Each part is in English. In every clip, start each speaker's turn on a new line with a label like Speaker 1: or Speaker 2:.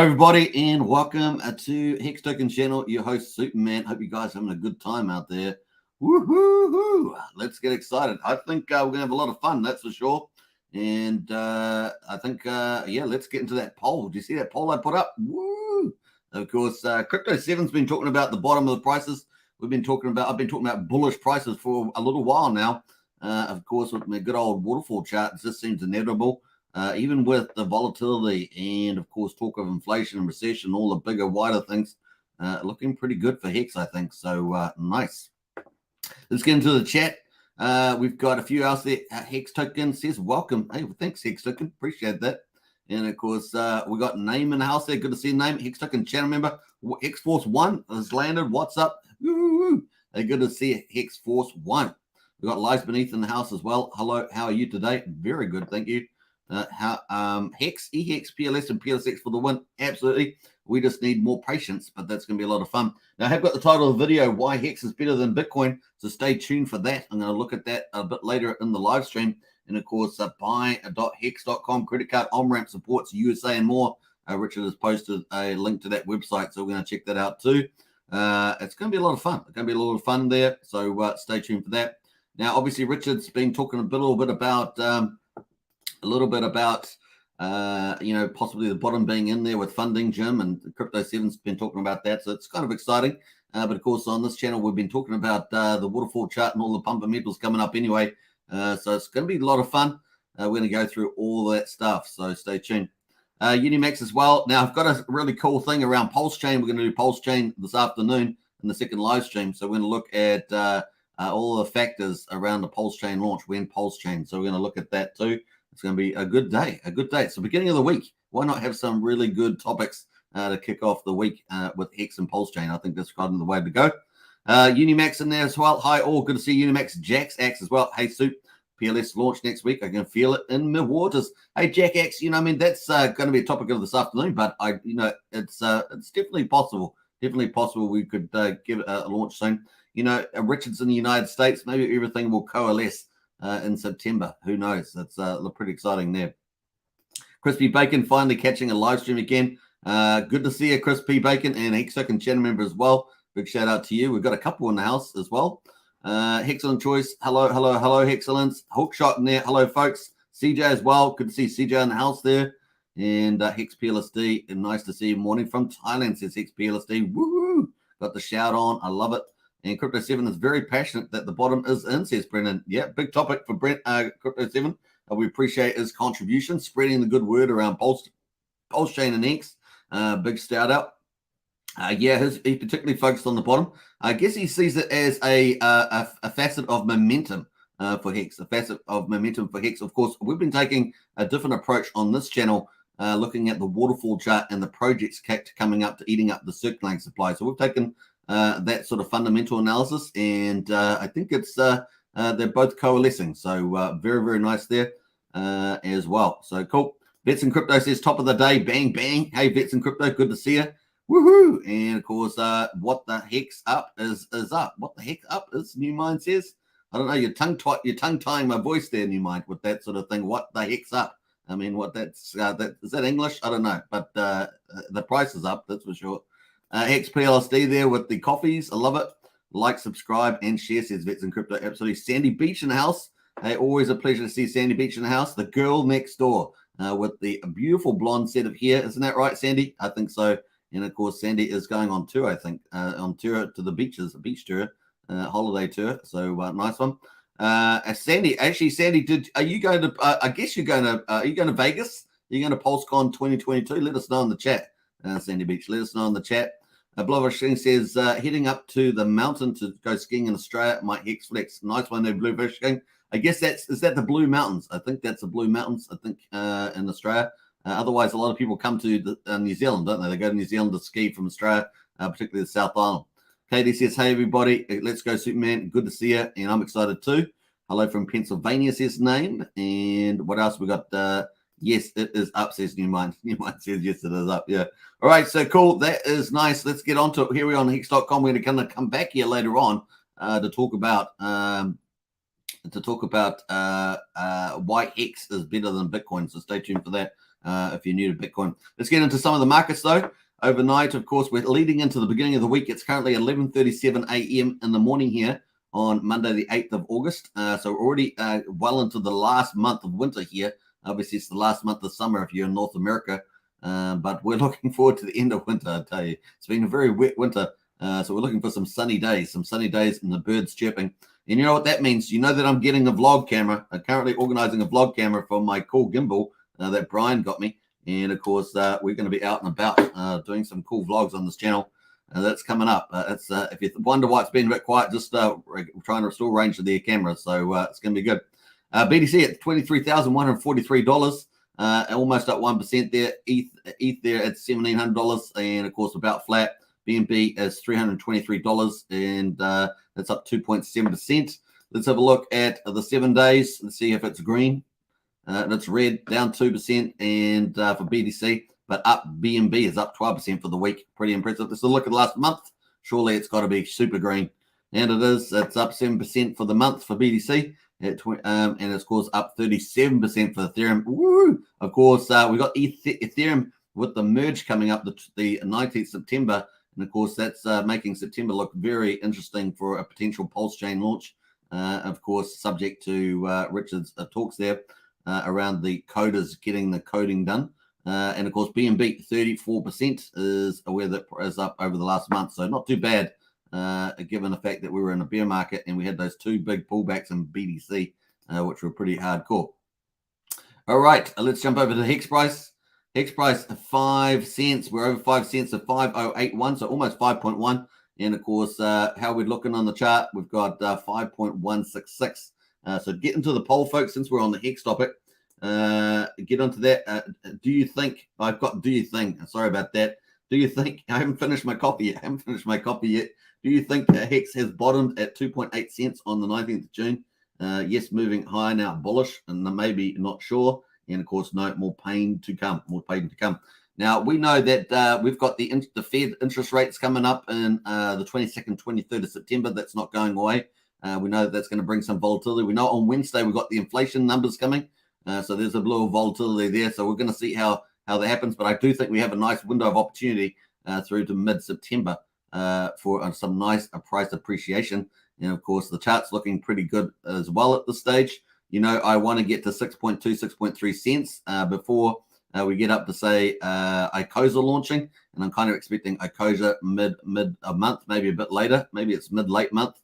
Speaker 1: everybody, and welcome to Hex Token channel. Your host Superman. Hope you guys are having a good time out there. Woohoo! Let's get excited. I think we're gonna have a lot of fun, that's for sure. And I think yeah, let's get into that poll. Do you see that poll I put up? Woo! Of course, Crypto 7's been talking about the bottom of the prices. I've been talking about bullish prices for a little while now. Of course, with my good old waterfall chart, it just seems inevitable. Even with the volatility and, of course, talk of inflation and recession, all the bigger, wider things, looking pretty good for Hex, I think. So, nice. Let's get into the chat. We've got a few else there. Hex Token says, welcome. Hey, well, thanks, Hex Token. Appreciate that. And, of course, we got Name in the house there. Good to see Name. Hex Token channel member. Hex Force 1 has landed. What's up? Woo-hoo. Hey, good to see Hex Force 1. We've got Lies Beneath in the house as well. Hello, how are you today? Very good, thank you. Hex, EHEX, PLS, and PLSX for the win. Absolutely. We just need more patience, but that's going to be a lot of fun. Now, I have got the title of the video, Why Hex is Better Than Bitcoin, so stay tuned for that. I'm going to look at that a bit later in the live stream. And, of course, buy.hex.com, credit card, Onramp supports USA and more. Richard has posted a link to that website, so we're going to check that out too. It's going to be a lot of fun. It's going to be a lot of fun there, so stay tuned for that. Now, obviously, Richard's been talking a little bit about you know, possibly the bottom being in there with funding, Jim, and Crypto 7's been talking about that, so it's kind of exciting. But of course, on this channel, we've been talking about the waterfall chart and all the fundamentals coming up anyway. So it's going to be a lot of fun. We're going to go through all that stuff, so stay tuned. Unimax as well. Now, I've got a really cool thing around Pulsechain. We're going to do Pulsechain this afternoon in the second live stream. So we're going to look at all the factors around the Pulsechain launch, when Pulsechain. So we're going to look at that too. It's going to be a good day, a good day. It's the beginning of the week. Why not have some really good topics to kick off the week with Hex and Pulsechain? I think that's kind of the way to go. Unimax in there as well. Hi, all. Good to see Unimax. Jax Axe as well. Hey, Soup. PLS launch next week. I can feel it in my waters. Hey, Jack Axe, you know, I mean, that's going to be a topic of this afternoon, but it's definitely possible. Definitely possible we could give it a launch soon. You know, Richard's in the United States. Maybe everything will coalesce in September. Who knows? That's pretty exciting there. Crispy Bacon finally catching a live stream again. Good to see you, Crispy Bacon, and Hex Token channel member as well. Big shout out to you. We've got a couple in the house as well. Hexcellent choice. Hello, hello, hello, Hexcellence. Hookshot in there. Hello, folks. CJ as well. Good to see CJ in the house there. And Hex PLSD. And nice to see you. Morning from Thailand, says Hex PLSD. Woo! Got the shout on. I love it. And Crypto 7 is very passionate that the bottom is in, says Brendan. Yeah, big topic for Crypto 7. We appreciate his contribution, spreading the good word around Pulsechain and Hex. Big shout out. Yeah, he particularly focused on the bottom. I guess he sees it as a facet of momentum for Hex, a facet of momentum for Hex. Of course, we've been taking a different approach on this channel, looking at the waterfall chart and the projects coming up to eating up the circulating supply. So we've taken that sort of fundamental analysis, and I think it's they're both coalescing. So very, very nice there as well. So cool. Vets and Crypto says top of the day, bang, bang. Hey, Vets and Crypto, good to see you. Woohoo! And of course, what the heck's up is up. What the heck up is, New Mind says. I don't know, you're tongue tying my voice there, New Mind, with that sort of thing. What the heck's up? I mean, what that's is that English? I don't know, but the price is up, that's for sure. Hex PLSD there with the coffees. I love it. Like, subscribe, and share, says Vets and Crypto. Absolutely. Sandy Beach in the house. Hey, always a pleasure to see Sandy Beach in the house. The girl next door with the beautiful blonde set of hair. Isn't that right, Sandy? I think so. And of course, Sandy is going on tour, I think, on tour to the beaches, a beach tour, holiday tour. So nice one. Sandy, are you going to? I guess you're going to. Are you going to Vegas? Are you going to PulseCon 2022? Let us know in the chat, Sandy Beach. Let us know in the chat. Blover says heading up to the mountain to go skiing in Australia. My Hex Flex, nice one there, Bluefish King. I guess is that the Blue Mountains? I think that's the Blue Mountains. I think in Australia. Otherwise, a lot of people come to New Zealand, don't they? They go to New Zealand to ski from Australia, particularly the South Island. Katie says, hey, everybody, let's go, Superman. Good to see you, and I'm excited too. Hello from Pennsylvania, says Name. And what else we got? Yes, it is up, says New Mind. New Mind says, yes, it is up, yeah. All right, so cool. That is nice. Let's get on to it. Here we are on Hex.com. We're going to come back here later on to talk about to talk about why Hex is better than Bitcoin. So stay tuned for that if you're new to Bitcoin. Let's get into some of the markets though. Overnight, of course, we're leading into the beginning of the week. It's currently 11:37 a.m. in the morning here on Monday, the 8th of August. So we're already well into the last month of winter here. Obviously, it's the last month of summer if you're in North America. But we're looking forward to the end of winter, I tell you. It's been a very wet winter. So we're looking for some sunny days and the birds chirping. And you know what that means? You know that I'm getting a vlog camera. I'm currently organizing a vlog camera for my cool gimbal that Brian got me. And, of course, we're going to be out and about doing some cool vlogs on this channel. That's coming up. If you wonder why it's been a bit quiet, just trying to restore range of the camera. So it's going to be good. BTC at $23,143. Almost up 1% there. ETH there at $1,700. And, of course, about flat. BNB is $323. And that's up 2.7%. Let's have a look at the 7 days. Let's see if it's green. That's red, down 2%, and for BTC, but up BNB is up 12% for the week. Pretty impressive. Let's look at the last month. Surely it's got to be super green, and it is. It's up 7% for the month for BTC, and it's, of course, up 37% for Ethereum. Woo! Of course, we got Ethereum with the merge coming up the 19th September, and of course that's making September look very interesting for a potential Pulsechain launch. Of course, subject to Richard's talks there. Around the coders getting the coding done. And, of course, BNB 34% is where that is up over the last month. So not too bad, given the fact that we were in a bear market and we had those two big pullbacks in BTC, which were pretty hardcore. All right, let's jump over to the Hex price. Hex price, 5 cents. We're over 5 cents at 5.081, so almost 5.1. And, of course, how we're looking on the chart, we've got 5.166. So get into the poll, folks, since we're on the Hex topic. Get onto that. Do you think, sorry about that. Do you think, I haven't finished my coffee yet. Do you think Hex has bottomed at 2.8 cents on the 19th of June? Yes, moving higher now, bullish, and maybe not sure. And, of course, no, more pain to come. Now, we know that we've got the Fed interest rates coming up in the 22nd, 23rd of September. That's not going away. We know that that's going to bring some volatility. We know on Wednesday we've got the inflation numbers coming. So there's a little volatility there. So we're going to see how that happens. But I do think we have a nice window of opportunity through to mid-September for some nice price appreciation. And, of course, the chart's looking pretty good as well at this stage. You know, I want to get to 6.2, 6.3 cents before we get up to, say, Icosa launching. And I'm kind of expecting Icosa mid-month, maybe a bit later. Maybe it's mid-late month.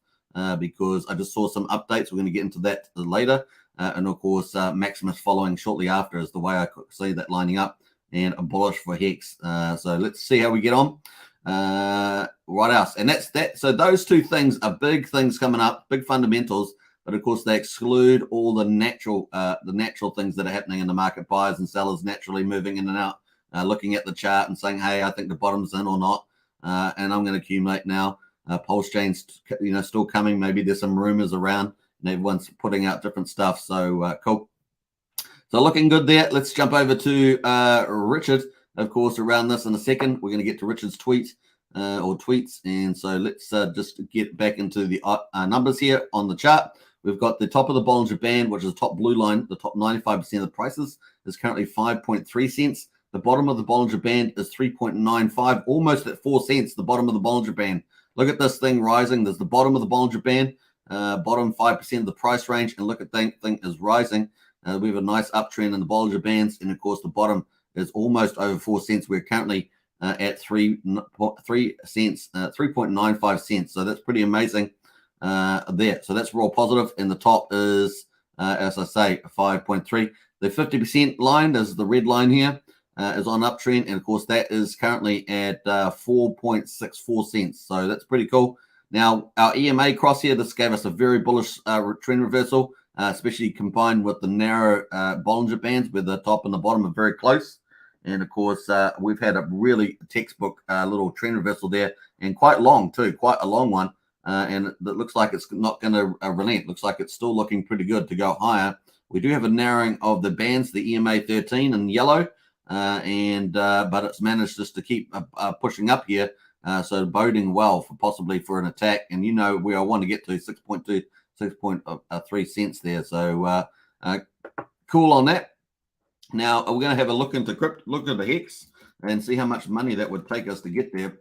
Speaker 1: Because I just saw some updates. We're going to get into that later. And, of course, Maximus following shortly after is the way I see that lining up. And a bullish for Hex. So let's see how we get on. What else? And that's that. So those two things are big things coming up, big fundamentals. But, of course, they exclude all the natural things that are happening in the market. Buyers and sellers naturally moving in and out, looking at the chart and saying, hey, I think the bottom's in or not. And I'm going to accumulate now. Pulsechain's, still coming. Maybe there's some rumors around, and everyone's putting out different stuff. So cool. So looking good there. Let's jump over to Richard, of course, around this in a second. We're going to get to Richard's tweets, and so let's just get back into the numbers here on the chart. We've got the top of the Bollinger Band, which is the top blue line. The top 95% of the prices is currently 5.3 cents. The bottom of the Bollinger Band is 3.95, almost at 4 cents. The bottom of the Bollinger Band. Look at this thing rising. There's the bottom of the Bollinger Band, bottom 5% of the price range, and look at that thing is rising. We have a nice uptrend in the Bollinger Bands, and of course the bottom is almost over 4 cents. We're currently at 3 cents, 3.95 cents. So that's pretty amazing there. So that's raw positive, and the top is, as I say, 5.3. The 50% line is the red line here. Is on uptrend, and of course that is currently at 4.64 cents. So that's pretty cool. Now our EMA cross here, this gave us a very bullish trend reversal, especially combined with the narrow Bollinger Bands where the top and the bottom are very close. And of course we've had a really textbook little trend reversal there, and quite long too, quite a long one. And it looks like it's not going to relent. Looks like it's still looking pretty good to go higher. We do have a narrowing of the bands, the EMA 13 in yellow. But it's managed just to keep pushing up here, so boding well for possibly for an attack. And you know where I want to get to 6.2, 6.3 cents there. So cool on that. Now we're going to have a look into Hex and see how much money that would take us to get there.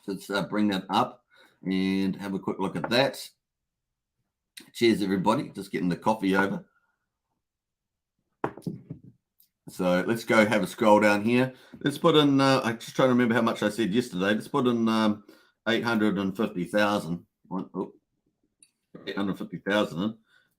Speaker 1: Let's bring that up and have a quick look at that. Cheers, everybody. Just getting the coffee over. So let's go have a scroll down here. Let's put in, I'm just trying to remember how much I said yesterday. Let's put in 850,000. 850,000 in.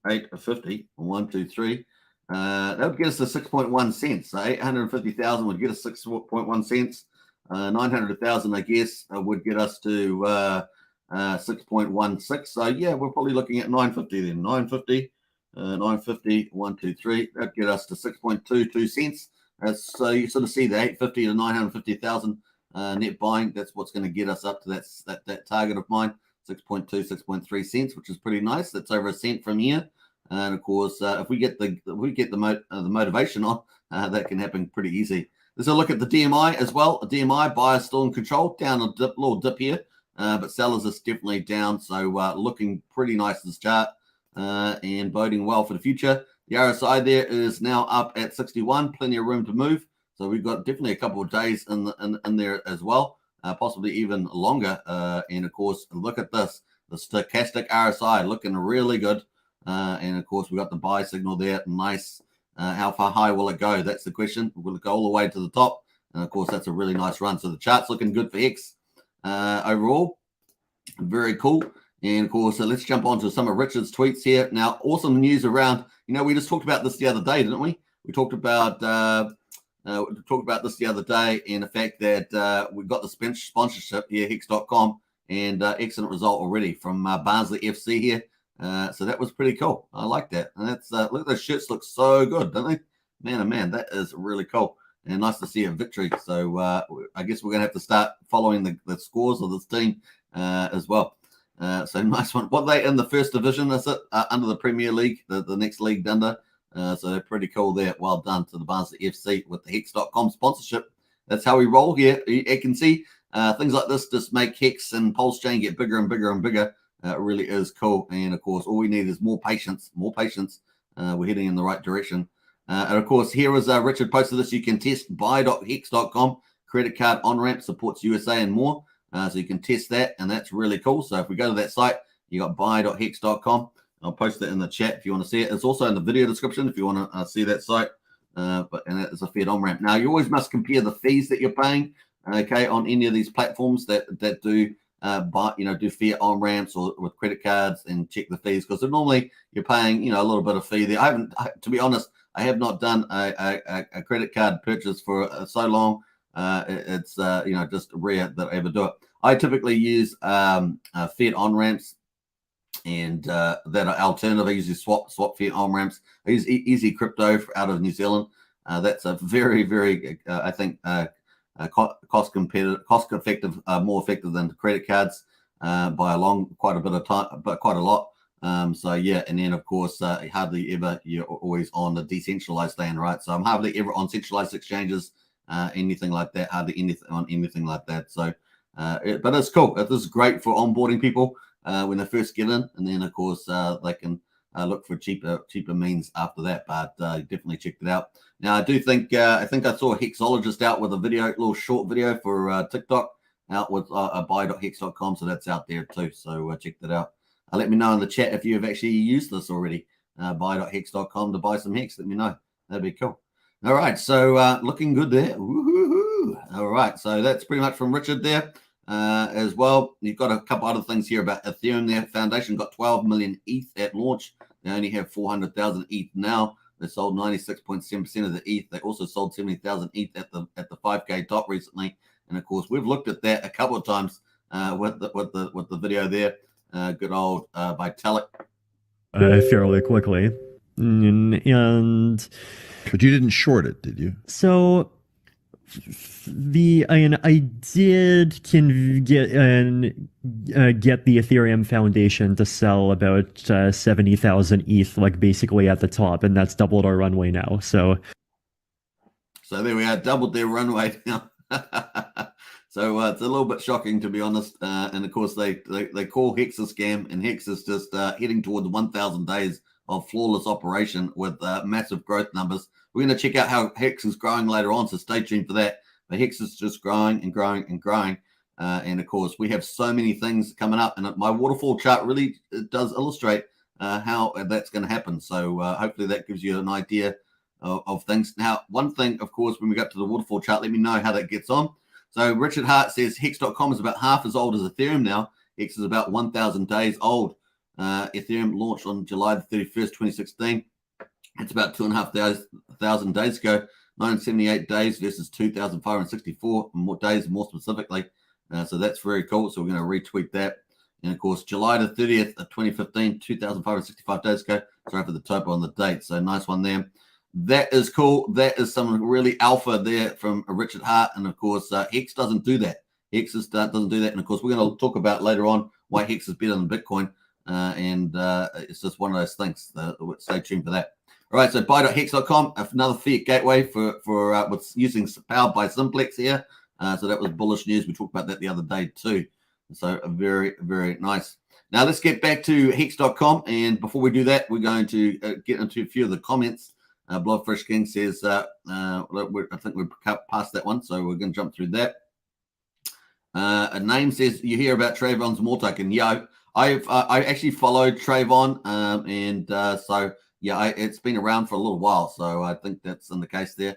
Speaker 1: 850. 1, 2, 3. That would get us to 6.1 cents. So 850,000 would get us 6.1 cents. 900,000, I guess, would get us to 6.16. So yeah, we're probably looking at 950 then. 950. 950, 1, 2, 3. That'd get us to 6.22 cents. So you sort of see the 850 to 950,000 net buying. That's what's going to get us up to that target of mine, 6.2, 6.3 cents, which is pretty nice. That's over a cent from here. And of course, if we get the motivation on, that can happen pretty easy. Let's look at the DMI as well. A DMI buyers still in control, down a little dip here, but sellers is definitely down. So looking pretty nice this chart. And boding well for the future. The RSI there is now up at 61, plenty of room to move. So we've got definitely a couple of days in there as well, possibly even longer. And of course, look at this, the stochastic RSI looking really good. And of course, we got the buy signal there, nice. How far high will it go? That's the question. Will it go all the way to the top? And of course, that's a really nice run. So the chart's looking good for Hex overall. Very cool. And of course, let's jump on to some of Richard's tweets here. Now, awesome news around, we just talked about this the other day, didn't we? We talked about this the other day, and the fact that we got the sponsorship here, Hex.com, and excellent result already from Barnsley FC here. So that was pretty cool. I like that. And that's look, those shirts look so good, don't they? Man, oh man, that is really cool. And nice to see a victory. So I guess we're going to have to start following the scores of this team as well. So nice one. What are they in the first division? Is it under the Premier League, the next league under? So they're pretty cool there. Well done to the Barnsley FC with the Hex.com sponsorship. That's how we roll here. You can see things like this just make Hex and Pulsechain get bigger and bigger and bigger. It really is cool. And of course, all we need is more patience. More patience. We're heading in the right direction. And of course, here is Richard posted this. You can test buy.hex.com. Credit card Onramp supports USA and more. So you can test that, and that's really cool. So if we go to that site, you got buy.hex.com. I'll post that in the chat if you want to see it. It's also in the video description if you want to see that site. And it's a fiat Onramp. Now, you always must compare the fees that you're paying, okay, on any of these platforms that do do fiat Onramps or with credit cards, and check the fees, because normally you're paying a little bit of fee there. To be honest, I have not done a credit card purchase for so long. It's just rare that I ever do it. I typically use fiat Onramps, and that are alternative. I usually swap fiat Onramps. I use Easy Crypto out of New Zealand. That's a very, very I think cost effective, more effective than credit cards by quite a bit of time, but quite a lot. So yeah, and then of course hardly ever you're always on the decentralized land, right? So I'm hardly ever on centralized exchanges. Anything like that, hardly anything like that. So, but it's cool. It is great for onboarding people when they first get in, and then of course they can look for cheaper means after that. But definitely check it out. Now, I do think I saw a Hexologist out with a little short video for TikTok, out with buy.hex.com. So that's out there too. So check that out. Let me know in the chat if you have actually used this already. Buy.hex.com to buy some Hex. Let me know. That'd be cool. All right, so looking good there. Woo-hoo-hoo. All right, so that's pretty much from Richard there as well. You've got a couple other things here about Ethereum there. Foundation got 12 million ETH at launch. They only have 400,000 ETH now. They sold 96.7% of the ETH. They also sold 70,000 ETH at the 5K top recently. And of course, we've looked at that a couple of times with the video there. Good old Vitalik.
Speaker 2: Fairly quickly, and.
Speaker 3: But you didn't short it, did you?
Speaker 2: So I did get the Ethereum Foundation to sell about 70,000 ETH, like basically at the top, and that's doubled our runway now. So
Speaker 1: there we are, doubled their runway now. So it's a little bit shocking, to be honest. And of course, they call Hex a scam, and Hex is just heading towards 1,000 days of flawless operation with massive growth numbers. We're going to check out how Hex is growing later on, so stay tuned for that. But Hex is just growing and growing and growing. And of course, we have so many things coming up, and my waterfall chart really does illustrate how that's going to happen. So hopefully that gives you an idea of things. Now, one thing, of course, when we get to the waterfall chart, let me know how that gets on. So Richard Hart says Hex.com is about half as old as Ethereum now. Hex is about 1,000 days old. Ethereum launched on July the 31st, 2016. It's about 2,500 days ago. 978 days versus 2,564 more days, more specifically. So that's very cool. So we're going to retweet that. And of course, July the 30th of 2015, 2,565 days ago. Sorry for the typo on the date. So nice one there. That is cool. That is some really alpha there from Richard Hart. And of course, Hex doesn't do that. Hex doesn't do that. And of course, we're going to talk about later on why Hex is better than Bitcoin. And it's just one of those things. Stay tuned for that. All right, so buy.hex.com, another fiat gateway for what's using powered by Simplex here. So that was bullish news. We talked about that the other day too. So very, very nice. Now let's get back to hex.com. And before we do that, we're going to get into a few of the comments. Blobfish King says, I think we've passed that one, so we're going to jump through that. A name says, you hear about Trayvon's more token. Yeah, I actually followed Trayvon, so yeah, it's been around for a little while, so I think that's in the case there.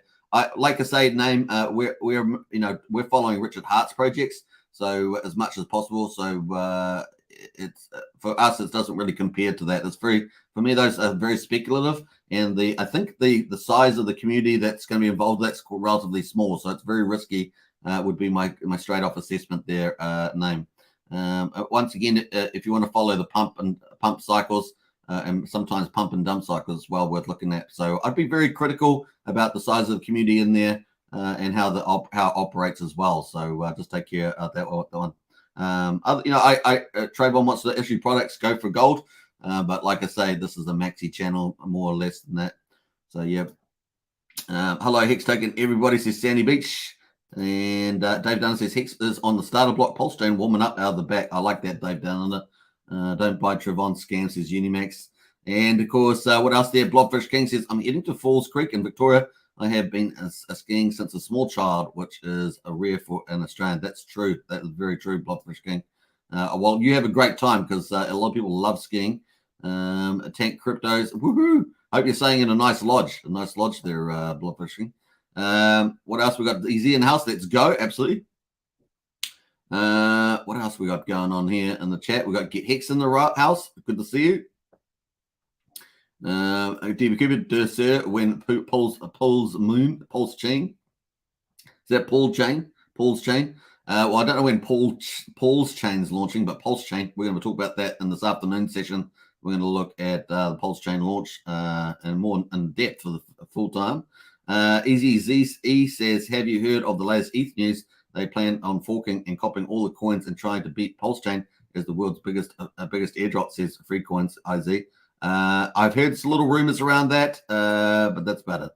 Speaker 1: Like I say, name we're following Richard Hart's projects, so as much as possible. So it's for us, it doesn't really compare to that. It's for me, those are very speculative, and I think the size of the community that's going to be involved, that's relatively small, so it's very risky. Would be my straight off assessment there. Name. Once again, if you want to follow the pump cycles. And sometimes pump and dump cycles as well worth looking at. So I'd be very critical about the size of the community in there and how it operates as well. So just take care of that one. Trayvon wants to issue products, go for gold. But like I say, this is a maxi channel, more or less than that. So yeah. Hello, Hex Token. Everybody says Sandy Beach. And Dave Dunn says Hex is on the starter block. Pulsechain warming up out of the back. I like that, Dave Dunn. Don't buy Trayvon scams, says Unimax. And of course, what else there? Blobfish King says, I'm heading to Falls Creek in Victoria. I have been skiing since a small child, which is a rare for an Australian. That's true. That is very true, Blobfish King. Well, you have a great time because a lot of people love skiing. Tank Cryptos. Woohoo! Hope you're staying in a nice lodge. A nice lodge there, Blobfish King. What else we got? Easy in the house. Let's go. Absolutely. What else we got going on here in the chat? We got Get Hex in the house. Good to see you. DB Cooper, sir, when Pulse chain. Is that Paul chain? Paul's chain. Well, I don't know when Paul's chain is launching, but Pulsechain. We're going to talk about that in this afternoon session. We're going to look at the Pulsechain launch and more in depth for the full time. Easy Z says, have you heard of the latest ETH news? They plan on forking and copying all the coins and trying to beat Pulsechain as the world's biggest airdrop, says Free Coins IZ. I've heard some little rumors around that, but that's about it.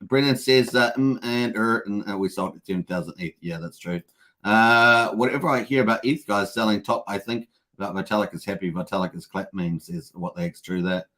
Speaker 1: Brennan says, and we sold at 10,000 ETH. Yeah, that's true. Whatever I hear about ETH guys selling top, I think about Vitalik is happy. Vitalik is clap meme says what the heck's true that.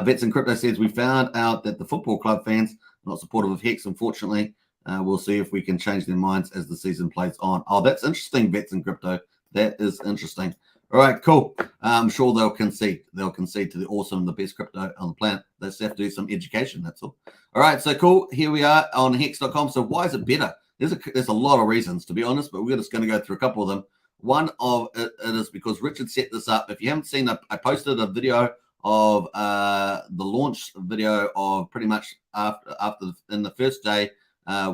Speaker 1: Vets and Crypto says, we found out that the football club fans are not supportive of Hex, unfortunately. We'll see if we can change their minds as the season plays on. Oh, that's interesting, Vets and Crypto. That is interesting. All right, cool. I'm sure they'll concede. They'll concede to the awesome, the best crypto on the planet. They just have to do some education, that's all. All right, so cool. Here we are on Hex.com. So why is it better? There's a lot of reasons, to be honest, but we're just going to go through a couple of them. One of it is because Richard set this up. If you haven't seen it, I posted a video of the launch video of pretty much after in the first day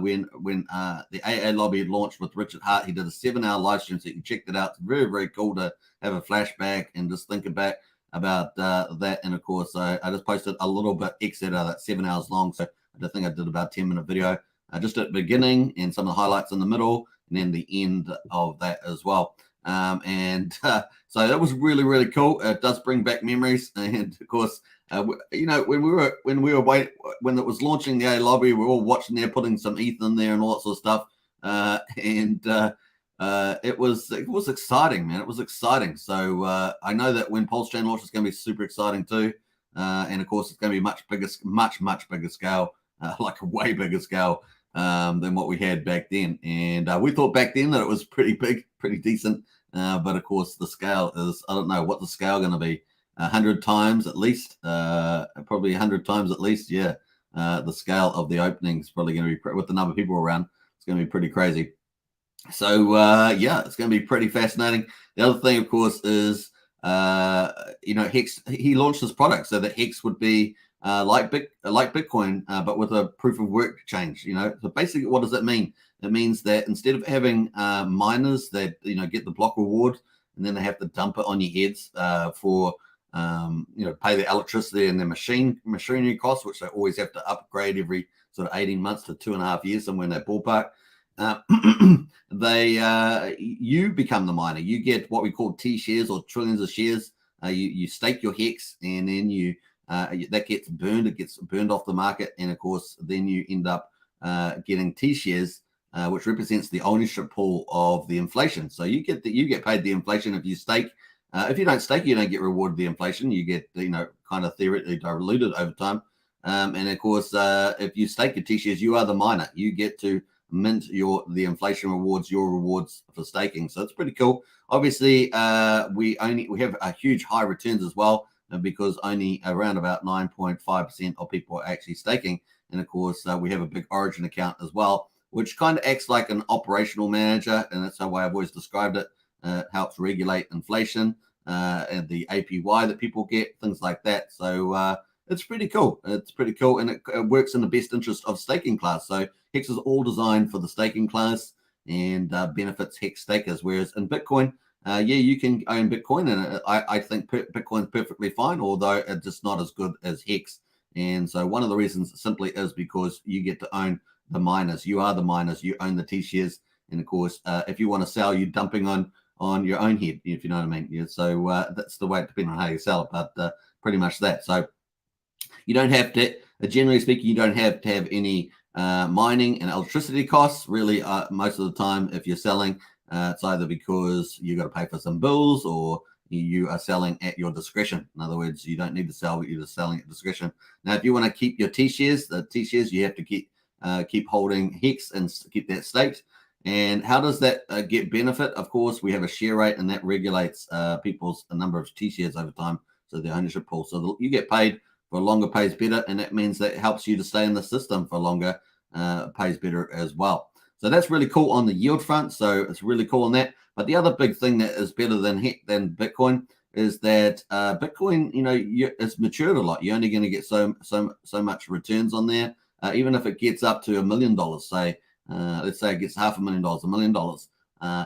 Speaker 1: when the AA lobby launched with Richard Hart. He did a 7-hour live stream, so you can check that out. It's very, very cool to have a flashback and just think about that. And of course, I just posted a little bit excerpt of that 7 hours long. So I think I did about a 10-minute video just at the beginning and some of the highlights in the middle and then the end of that as well. So that was really, really cool. It does bring back memories. And of course, when it was launching the A lobby, we were all watching there, putting some ETH in there and all that sort of stuff. and it was exciting, man. It was exciting. So I know that when Pulsechain launches, it's going to be super exciting too. And of course, it's going to be much bigger scale, like a way bigger scale than what we had back then. And we thought back then that it was pretty big, pretty decent. But of course, the scale is, I don't know what the scale going to be, 100 times at least, probably 100 times at least. Yeah. The scale of the opening is probably going to be, with the number of people around, it's going to be pretty crazy. So yeah, it's going to be pretty fascinating. The other thing, of course, is Hex. He launched this product so that Hex would be like Bitcoin, but with a proof of work change. So basically, what does that mean? It means that instead of having miners that get the block reward and then they have to dump it on your heads for pay the electricity and their machinery costs, which they always have to upgrade every sort of 18 months to 2.5 years, somewhere in that ballpark. You become the miner. You get what we call T shares or trillions of shares. You stake your Hex, and then that gets burned. It gets burned off the market, and of course, then you end up getting T shares, which represents the ownership pool of the inflation. So you get paid the inflation if you stake. If you don't stake, you don't get rewarded the inflation. You get kind of theoretically diluted over time. And of course, if you stake your T shares, you are the miner. You get to mint the inflation rewards, your rewards for staking. So it's pretty cool. Obviously, we have a huge high returns as well, because only around about 9.5% of people are actually staking. And of course, we have a big Origin account as well, which kind of acts like an operational manager, and that's the way I've always described it. It helps regulate inflation and the APY that people get, things like that. So it's pretty cool. It's pretty cool, and it works in the best interest of staking class. So Hex is all designed for the staking class and benefits Hex stakers. Whereas in Bitcoin, you can own Bitcoin, and I think Bitcoin's perfectly fine, although it's just not as good as Hex. And so one of the reasons simply is because you get to own the miners. You are the miners. You own the T shares, and of course, if you want to sell, you're dumping on your own head, if you know what I mean. Yeah, so that's the way, depending on how you sell it, but pretty much that. So you don't have to, generally speaking, you don't have to have any mining and electricity costs. Really, most of the time, if you're selling, it's either because you got to pay for some bills or you are selling at your discretion. In other words, you don't need to sell, but you're just selling at discretion. Now, if you want to keep your T shares, you have to keep holding Hex and keep that staked. And how does that get benefit? Of course, we have a share rate, and that regulates people's number of T shares over time, so the ownership pool. So you get paid for longer, pays better, and that means that it helps you to stay in the system for longer, pays better as well. So that's really cool on the yield front. So it's really cool on that. But the other big thing that is better than Bitcoin is that Bitcoin, it's matured a lot. You're only going to get so much returns on there, even if it gets up to $1 million, say. Let's say it gets $500,000, $1 million,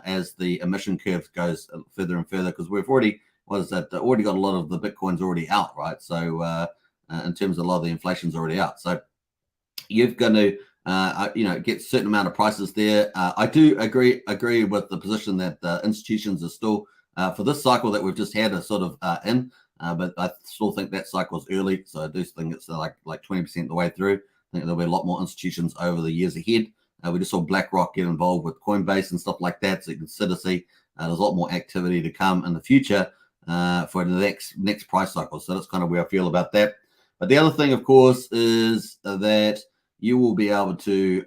Speaker 1: as the emission curve goes further and further, because we've already got a lot of the Bitcoins already out, right? So in terms of a lot of the inflation's already out. So you've got to get a certain amount of prices there. I do agree with the position that institutions are still for this cycle that we've just had are sort of in, but I still think that cycle is early. So I do think it's like 20% the way through. I think there'll be a lot more institutions over the years ahead. We just saw BlackRock get involved with Coinbase and stuff like that. So you can see there's a lot more activity to come in the future for the next price cycle. So that's kind of where I feel about that. But the other thing, of course, is that you will be able to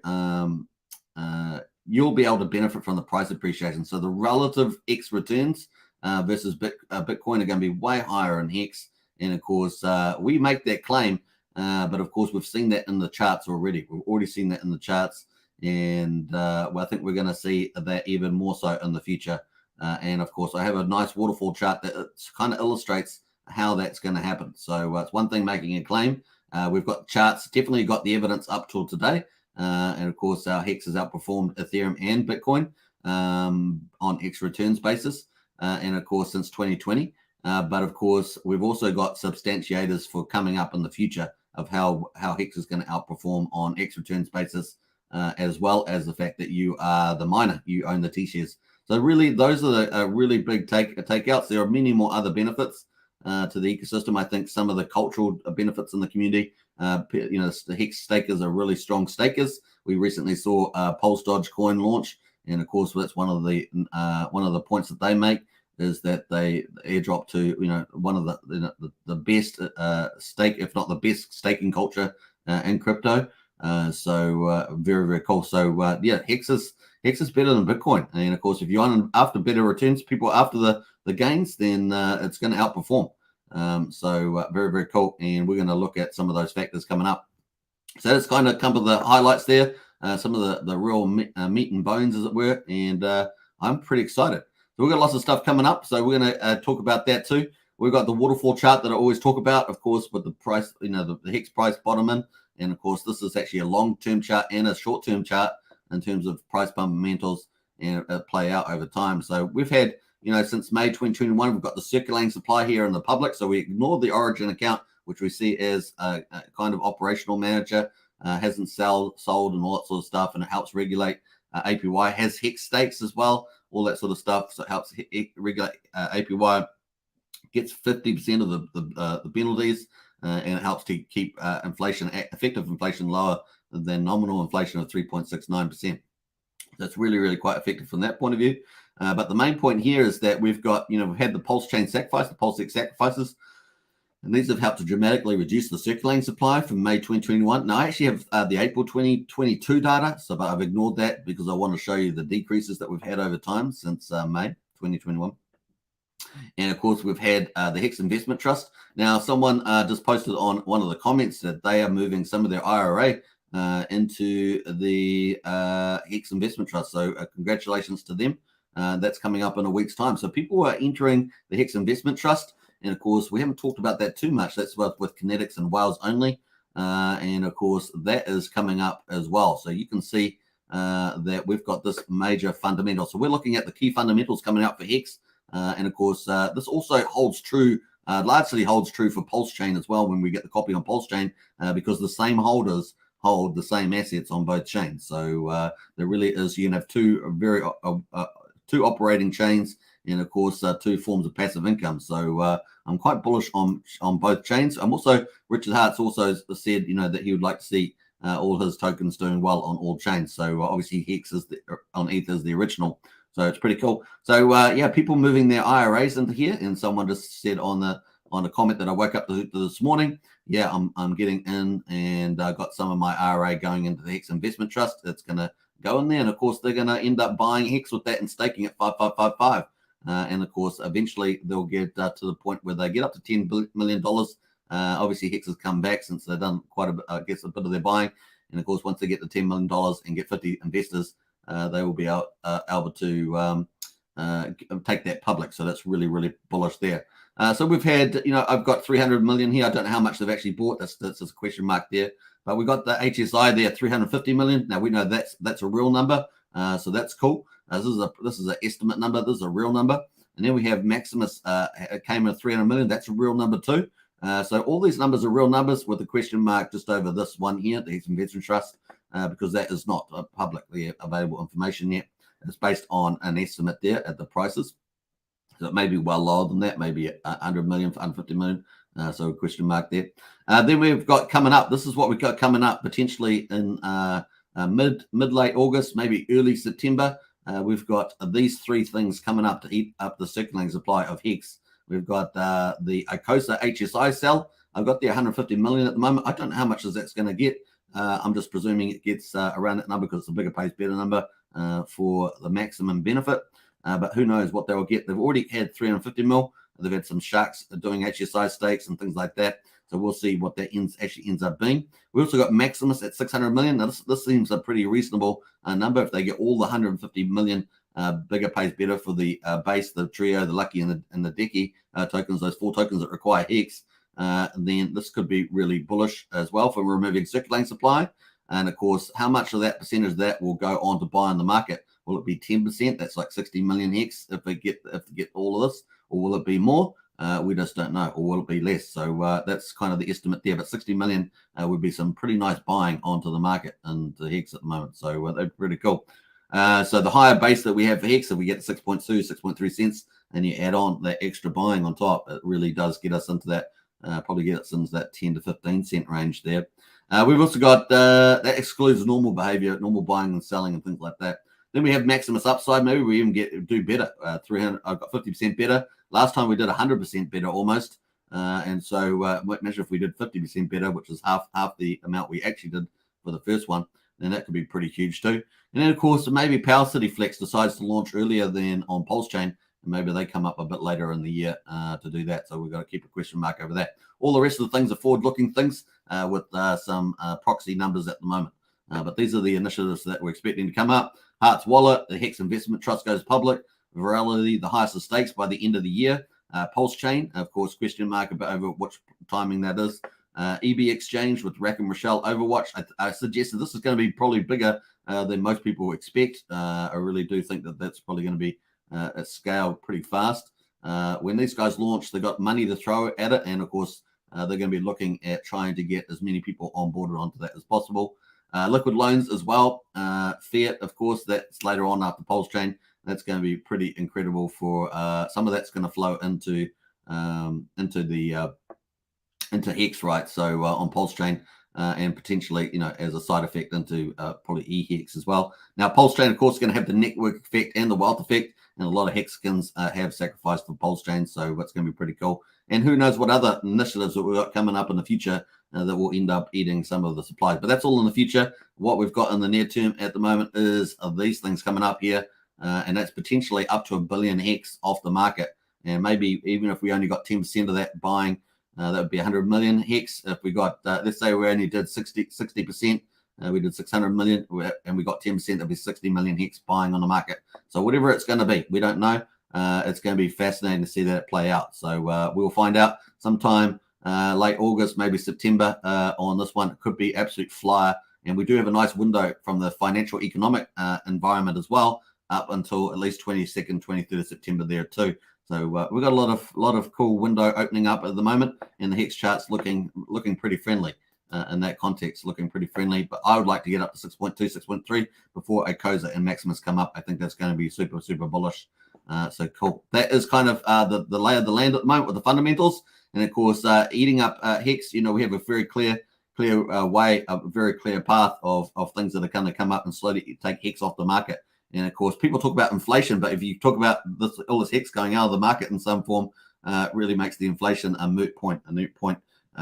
Speaker 1: benefit from the price appreciation. So the relative X returns versus Bitcoin are going to be way higher in Hex. And of course, we make that claim, but of course, we've seen that in the charts already. We've already seen that in the charts. And I think we're going to see that even more so in the future. And of course, I have a nice waterfall chart that kind of illustrates how that's going to happen. So it's one thing making a claim. We've got charts, definitely got the evidence up till today. And of course, our Hex has outperformed Ethereum and Bitcoin on X returns basis. And of course, since 2020. But of course, we've also got substantiators for coming up in the future of how Hex is going to outperform on X returns basis. As well as the fact that you are the miner, you own the T shares. So really, those are the really big takeouts. There are many more other benefits to the ecosystem. I think some of the cultural benefits in the community The Hex stakers are really strong stakers. We recently saw Pulsechain launch, and of course that's one of the points that they make is that they airdrop to one of the best stake, if not the best staking culture in crypto. Very, very cool. So Hex is better than Bitcoin, and of course if you're after better returns, people after the gains, then it's going to outperform. Very, very cool, and we're going to look at some of those factors coming up. So that's kind of come to the highlights there, some of the real meat and bones, as it were, and I'm pretty excited. So we've got lots of stuff coming up, so we're going to talk about that too. We've got the waterfall chart that I always talk about, of course, with the price, the Hex price bottom in, and of course this is actually a long-term chart and a short-term chart in terms of price fundamentals and play out over time. So we've had, since May 2021, we've got the circulating supply here in the public, so we ignored the origin account, which we see as a kind of operational manager, hasn't sold and all that sort of stuff, and it helps regulate APY, has Hex stakes as well, all that sort of stuff, so it helps regulate APY, gets 50% of the penalties, and it helps to keep effective inflation lower than nominal inflation of 3.69%. That's really, really quite effective from that point of view. But the main point here is that we've got, we've had the Pulsechain sacrifice, the Pulsechain sacrifices, and these have helped to dramatically reduce the circulating supply from May 2021. Now, I actually have the April 2022 data, but I've ignored that because I want to show you the decreases that we've had over time since May 2021. And of course, we've had the Hex Investment Trust. Now, someone just posted on one of the comments that they are moving some of their IRA into the Hex Investment Trust. So congratulations to them. That's coming up in a week's time. So people are entering the Hex Investment Trust. And of course, we haven't talked about that too much. That's with Kinetics and Wales only. And of course, that is coming up as well. So you can see that we've got this major fundamental. So we're looking at the key fundamentals coming out for Hex. And of course, this also holds true, largely holds true for Pulsechain as well when we get the copy on Pulsechain, because the same holders hold the same assets on both chains. So there really is, you can have two operating chains, and of course, two forms of passive income. So I'm quite bullish on both chains. I'm also, Richard Hart's also said, that he would like to see all his tokens doing well on all chains. So obviously Hex is on ETH is the original. So it's pretty cool. So people moving their IRAs into here, and someone just said on a comment that I woke up to this morning, I'm getting in, and I got some of my IRA going into the Hex Investment Trust. It's going to go in there, and of course they're going to end up buying Hex with that and staking at 5555. And of course, eventually they'll get to the point where they get up to $10 million. Obviously, Hex has come back since they've done quite a bit of their buying. And of course, once they get to $10 million and get 50 investors, they will be able to take that public. So that's really, really bullish there. So we've had, I've got 300 million here. I don't know how much they've actually bought. That's a question mark there. But we got the HSI there, 350 million. Now we know that's a real number. So that's cool. This is an estimate number. This is a real number. And then we have Maximus came in at 300 million. That's a real number too. So all these numbers are real numbers with a question mark just over this one here, the Hex Investment Trust, because that is not publicly available information yet. It's based on an estimate there at the prices. So it may be well lower than that, maybe 100 million, 150 million. So a question mark there. Then we've got coming up. This is what we've got coming up potentially in mid-late August, maybe early September. We've got these three things coming up to eat up the circulating supply of Hex. We've got the Icosa HSI sell. I've got the 150 million at the moment. I don't know how much that's going to get. I'm just presuming it gets around that number because it's a bigger pays better number for the maximum benefit. But who knows what they will get. They've already had 350 mil. They've had some sharks doing HSI stakes and things like that. So we'll see what that actually ends up being. We also got Maximus at 600 million. Now this seems a pretty reasonable number. If they get all the 150 million, bigger pays better for the base, the trio, the lucky, and the decky tokens, those 4 tokens that require Hex, then this could be really bullish as well for removing circulating supply. And of course, how much of that percentage of that will go on to buy in the market? Will it be 10%? That's like 60 million Hex if they get all of this, or will it be more? We just don't know, or will it be less? So that's kind of the estimate there. But 60 million would be some pretty nice buying onto the market and the Hex at the moment. So they're pretty cool. So the higher base that we have for Hex, if we get 6.2, 6.3 cents, and you add on that extra buying on top, it really does get us into that probably get it into that 10 to 15 cent range there. We've also got that excludes normal behavior, normal buying and selling and things like that. Then we have Maximus upside. Maybe we even do better. 300. I've got 50% better. Last time we did 100% better almost. And so imagine if we did 50% better, which is half the amount we actually did for the first one, then that could be pretty huge too. And then of course maybe Power City Flex decides to launch earlier than on Pulsechain, and maybe they come up a bit later in the year to do that. So we've got to keep a question mark over that. All the rest of the things are forward-looking things with some proxy numbers at the moment. But these are the initiatives that we're expecting to come up. Hart's wallet, the Hex Investment Trust goes public. Virality, the highest of stakes by the end of the year. Pulsechain, of course, question mark about over which timing that is. EB Exchange with Rack and Rochelle Overwatch. I suggested this is going to be probably bigger than most people expect. I really do think that that's probably going to be at scale pretty fast. When these guys launch, they got money to throw at it, and of course, they're going to be looking at trying to get as many people onboarded onto that as possible. Liquid loans as well. Fiat, of course, that's later on after Pulsechain. That's going to be pretty incredible for some of that's going to flow into Hex, right? So on Pulsechain and potentially, as a side effect into probably eHex as well. Now, Pulsechain, of course, is going to have the network effect and the wealth effect, and a lot of Hexicans have sacrificed for Pulsechain, so that's going to be pretty cool. And who knows what other initiatives that we've got coming up in the future that will end up eating some of the supplies. But that's all in the future. What we've got in the near term at the moment is these things coming up here, and that's potentially up to 1 billion Hex off the market. And maybe even if we only got 10% of that buying, that would be 100 million Hex. If we got, let's say we only did 60%, we did 600 million, and we got 10%, that'd be 60 million Hex buying on the market. So whatever it's going to be, we don't know. It's going to be fascinating to see that play out. So we'll find out sometime late August, maybe September on this one. It could be absolute flyer. And we do have a nice window from the financial economic environment as well, up until at least 22nd, 23rd of September there too. So we've got a lot of cool window opening up at the moment, and the Hex chart's looking pretty friendly in that context, looking pretty friendly. But I would like to get up to 6.2, 6.3 before Icosa and Maximus come up. I think that's going to be super, super bullish. So cool. That is kind of the lay of the land at the moment with the fundamentals. And of course, eating up Hex, we have a very clear way, a very clear path of things that are going to come up and slowly take Hex off the market. And of course, people talk about inflation, but if you talk about all this Hex going out of the market in some form, really makes the inflation a moot point.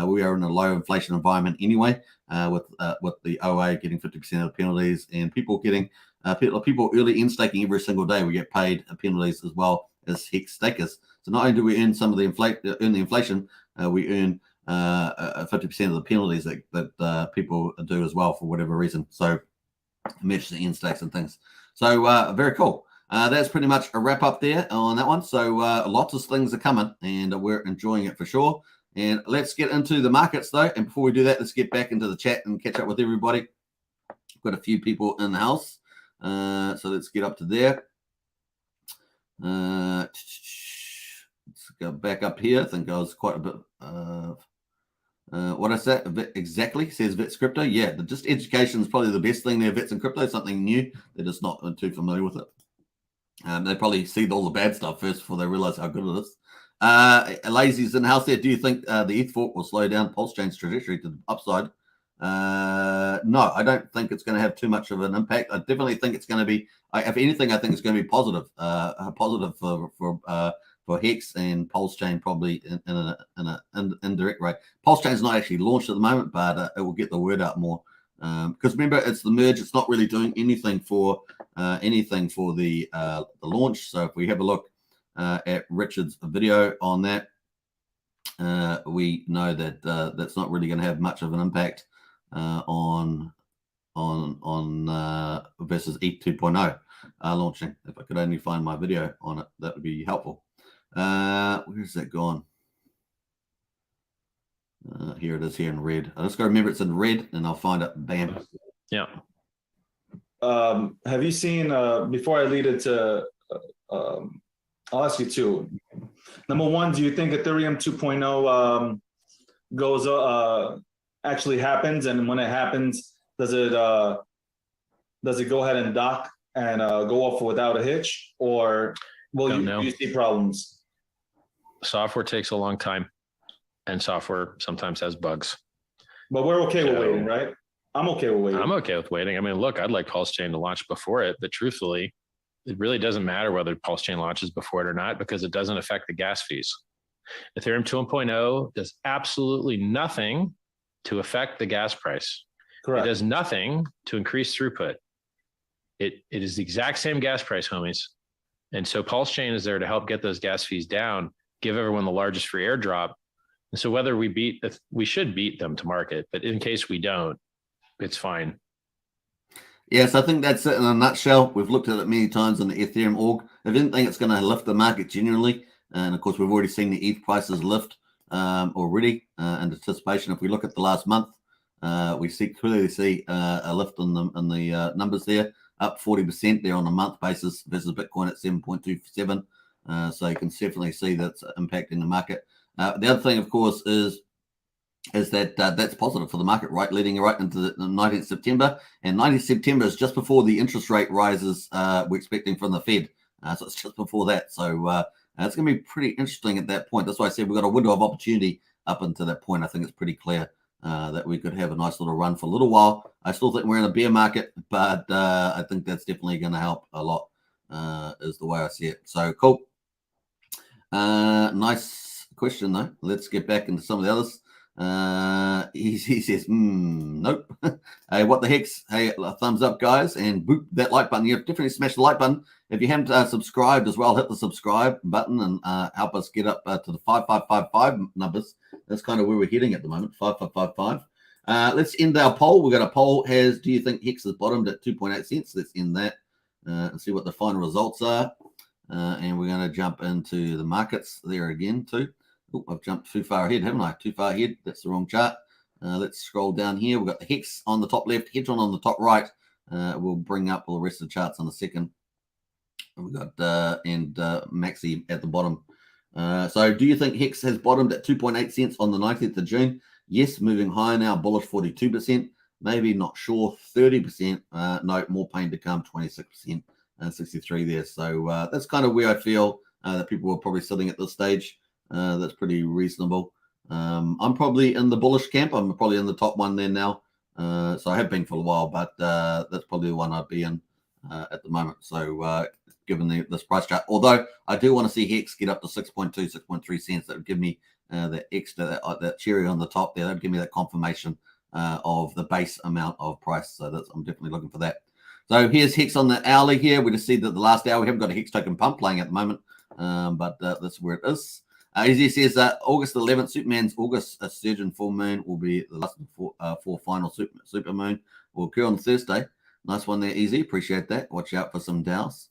Speaker 1: We are in a low inflation environment anyway, with the OA getting 50% of the penalties and people getting people early in staking every single day. We get paid penalties as well as Hex stakers. So not only do we earn some of the inflation, we earn 50% of the penalties that people do as well for whatever reason. So match the end stakes and things. So very cool. That's pretty much a wrap up there on that one. So lots of things are coming, and we're enjoying it for sure. And let's get into the markets though. And before we do that, let's get back into the chat and catch up with everybody. Got a few people in the house. So let's get up to there. Let's go back up here. I think I was quite a bit. What I said exactly says Vets Crypto. Yeah, just education is probably the best thing there. Vets and Crypto, something new. They're just not too familiar with it. They probably see all the bad stuff first before they realize how good it is. Lazy's in the house there. Do you think the ETH fork will slow down Pulsechain's trajectory to the upside? No, I don't think it's going to have too much of an impact. I definitely think it's going to be, if anything, I think it's going to be positive. Positive for Hex and Pulsechain probably in an indirect way. Pulsechain's not actually launched at the moment, but it will get the word out more. Because remember, it's the merge. It's not really doing anything for the launch. So if we have a look at Richard's video on that, we know that that's not really going to have much of an impact on versus ETH 2.0 launching. If I could only find my video on it, that would be helpful. Where's that gone? Here it is, here in red. I just got to remember it's in red, and I'll find it. Bam.
Speaker 4: Yeah.
Speaker 5: Have you seen, before I lead it to, I'll ask you two. Number one, do you think Ethereum 2.0 goes actually happens? And when it happens, does it go ahead and dock and go off without a hitch? Or will you see problems?
Speaker 4: Software takes a long time. and software sometimes has bugs.
Speaker 5: But we're okay with waiting, right? I'm okay with waiting.
Speaker 4: I'm okay with waiting. I mean, look, I'd like Pulsechain to launch before it, but truthfully, it really doesn't matter whether Pulsechain launches before it or not, because it doesn't affect the gas fees. Ethereum 2.0 does absolutely nothing to affect the gas price.
Speaker 5: Correct.
Speaker 4: It does nothing to increase throughput. It is the exact same gas price, homies. And so Pulsechain is there to help get those gas fees down, give everyone the largest free airdrop. And so whether we should beat them to market, but in case we don't, it's fine.
Speaker 1: Yes, I think that's it in a nutshell. We've looked at it many times on the Ethereum org. If anything, it's going to lift the market generally. And of course, we've already seen the ETH prices lift already in anticipation. If we look at the last month, we clearly see a lift in the numbers there, up 40% there on a month basis versus Bitcoin at 7.27. So you can definitely see that's impacting the market. The other thing, of course, is that that's positive for the market, right? Leading right into the 19th September. And 19th September is just before the interest rate rises we're expecting from the Fed. So it's just before that. So it's going to be pretty interesting at that point. That's why I said we've got a window of opportunity up until that point. I think it's pretty clear that we could have a nice little run for a little while. I still think we're in a bear market, but I think that's definitely going to help a lot is the way I see it. So cool. Nice question, though. Let's get back into some of the others. He says, nope. Hey, what the heck's? Hey, thumbs up, guys, and boop that like button. You have definitely smash the like button. If you haven't subscribed as well, hit the subscribe button and help us get up to the 5555 numbers. That's kind of where we're heading at the moment, 5555. Let's end our poll. We've got a poll. Do you think Hex has bottomed at 2.8 cents? Let's end that and see what the final results are. And we're going to jump into the markets there again too. Oh, I've jumped too far ahead, haven't I? Too far ahead. That's the wrong chart. Let's scroll down here. We've got the Hex on the top left, Hedron on the top right. We'll bring up all the rest of the charts in a second. We've got Maxi at the bottom. So do you think Hex has bottomed at 2.8 cents on the 19th of June? Yes, moving higher now, bullish 42%. Maybe not sure, 30%. No, more pain to come, 26%, 63 there. So that's kind of where I feel that people are probably sitting at this stage. That's pretty reasonable. I'm probably in the bullish camp. I'm probably in the top one there now. So I have been for a while, but that's probably the one I'd be in at the moment. So given this price chart, although I do want to see Hex get up to 6.2, 6.3 cents, that would give me that extra, that cherry on the top there. That would give me that confirmation of the base amount of price. So I'm definitely looking for that. So here's Hex on the hourly here. We just see that the last hour, we haven't got a Hex token pump playing at the moment, but that's where it is. As he says, August 11th, Superman's August Surgeon full moon will be the last four final super moon will occur on Thursday. Nice one there, Easy. Appreciate that. Watch out for some DAOs.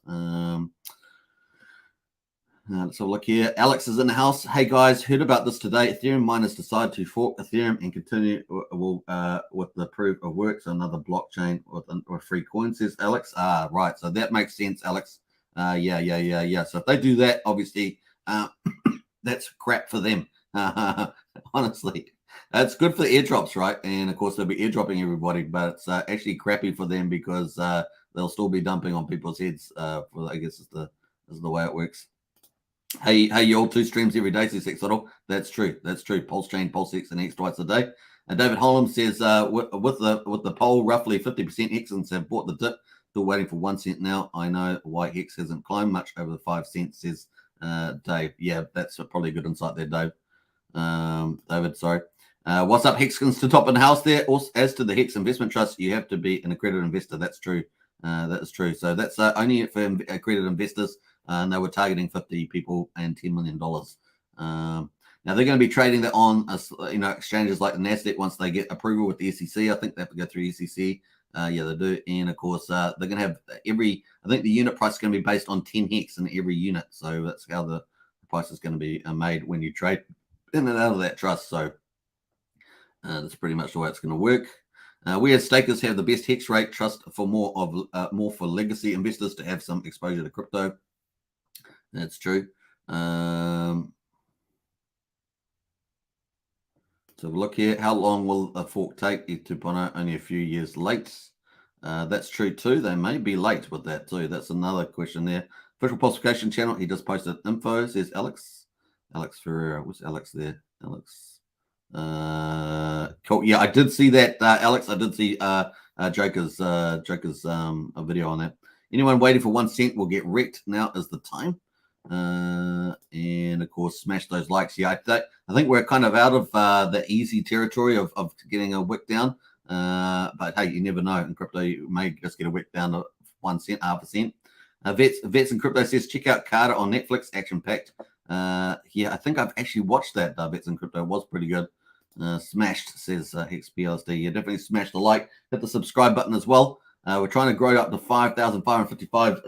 Speaker 1: Let's have a look here. Alex is in the house. Hey, guys, heard about this today. Ethereum miners decide to fork Ethereum and continue with the proof of work. So another blockchain with free coin, says Alex. Right. So that makes sense, Alex. Yeah. So if they do that, obviously, that's crap for them. Honestly, it's good for the airdrops, right? And of course, they'll be airdropping everybody, but it's actually crappy for them because they'll still be dumping on people's heads. I guess is the way it works. Hey, you all 2 streams every day, says Xlotl. That's true. Pulsechain, Pulsex, and Hex twice a day. And David Holland says with the poll, roughly 50% Hexans have bought the dip. Still waiting for 1 cent now. I know why Hex hasn't climbed much over the 5 cents, says Dave. Yeah, that's probably a good insight there, Dave. David, sorry. What's up, Hexkins to top in the house there? Also, as to the Hex Investment Trust, you have to be an accredited investor. That's true. That is true. So that's only for accredited investors. And they were targeting 50 people and $10 million. Now they're going to be trading that on exchanges like the Nasdaq once they get approval with the SEC. I think they have to go through SEC. Yeah, they do. And of course, they're going to have I think the unit price is going to be based on 10 Hex in every unit. So that's how the price is going to be made when you trade in and out of that trust. So that's pretty much the way it's going to work. We as stakers have the best Hex rate trust for more for legacy investors to have some exposure to crypto. That's true. So look here. How long will a fork take? 2.0 only a few years late. That's true too. They may be late with that too. That's another question there. Official Pulsechain channel. He just posted info, says Alex. Alex Ferreira. What's Alex there? Alex. Cool. Yeah, I did see that, Alex. I did see Joker's a video on that. Anyone waiting for 1 cent will get wrecked. Now is the time. And of course, smash those likes. Yeah, I think we're kind of out of the easy territory of getting a wick down. But hey, you never know. In crypto, you may just get a wick down to 1 cent, half a cent. Vets in Crypto says, check out Carter on Netflix, action-packed. Yeah, I think I've actually watched that, Vets in Crypto. It was pretty good. Smashed, says Hex PLSD. Yeah, definitely smash the like. Hit the subscribe button as well. We're trying to grow up to 5,555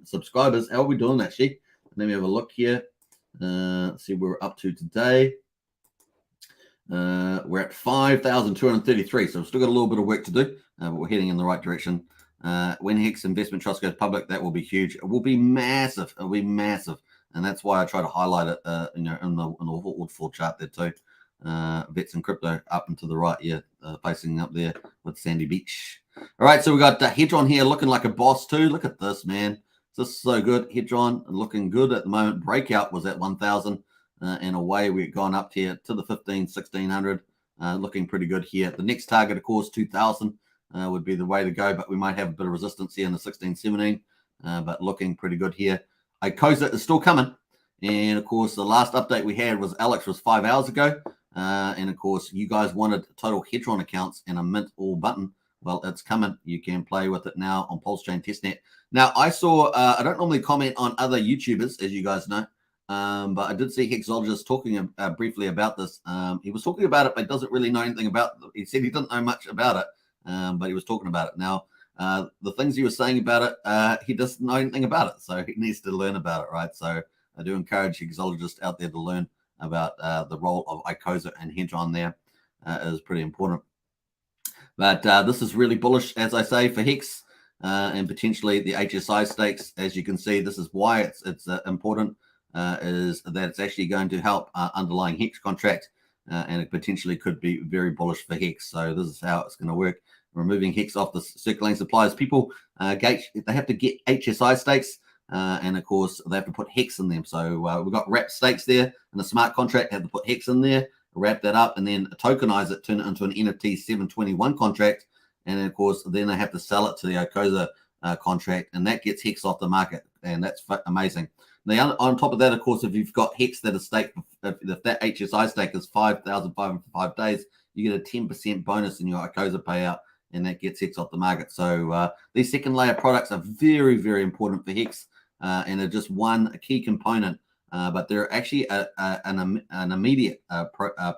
Speaker 1: subscribers. How are we doing, actually? Let me have a look here. See where we're up to today. We're at 5,233, so we've still got a little bit of work to do, but we're heading in the right direction. When Hex Investment Trust goes public, that will be huge. It will be massive. It will be massive, and that's why I try to highlight it. In the waterfall chart there too. Vets and Crypto up and to the right, yeah, facing up there with Sandy Beach. All right, so we got Hedron here looking like a boss too. Look at this, man. This is so good. Hedron looking good at the moment. Breakout was at 1,000. And away we've gone up here to the 1,600, looking pretty good here. The next target, of course, 2,000 would be the way to go, but we might have a bit of resistance here in the 1617, but looking pretty good here. Icosa is still coming, and of course, the last update we had was 5 hours ago, and of course, you guys wanted total Hedron accounts and a mint all button. Well, it's coming. You can play with it now on Pulsechain testnet. Now, I saw, I don't normally comment on other YouTubers, as you guys know, but I did see Hexologist talking briefly about this. He was talking about it, but doesn't really know anything about it. He said he didn't know much about it, but he was talking about it. Now, the things he was saying about it, he doesn't know anything about it, so he needs to learn about it, right? So I do encourage Hexologists out there to learn about the role of Icosa and Hedron there. It is pretty important. But this is really bullish, as I say, for Hex and potentially the HSI stakes. As you can see, this is why it's important. Is that it's actually going to help underlying Hex contract, and it potentially could be very bullish for Hex. So this is how it's going to work. Removing Hex off the circulating supplies. People, they have to get HSI stakes, and of course they have to put Hex in them. So we've got wrap stakes there, and the smart contract have to put Hex in there, wrap that up, and then tokenize it, turn it into an NFT 721 contract, and of course then they have to sell it to the Icosa contract, and that gets Hex off the market, and that's amazing. Now, on top of that, of course, if you've got Hex that is staked, if that HSI stake is 5,505 days, you get a 10% bonus in your Icosa payout, and that gets Hex off the market. So these second layer products are very, very important for Hex, and are just one key component. But they're actually an immediate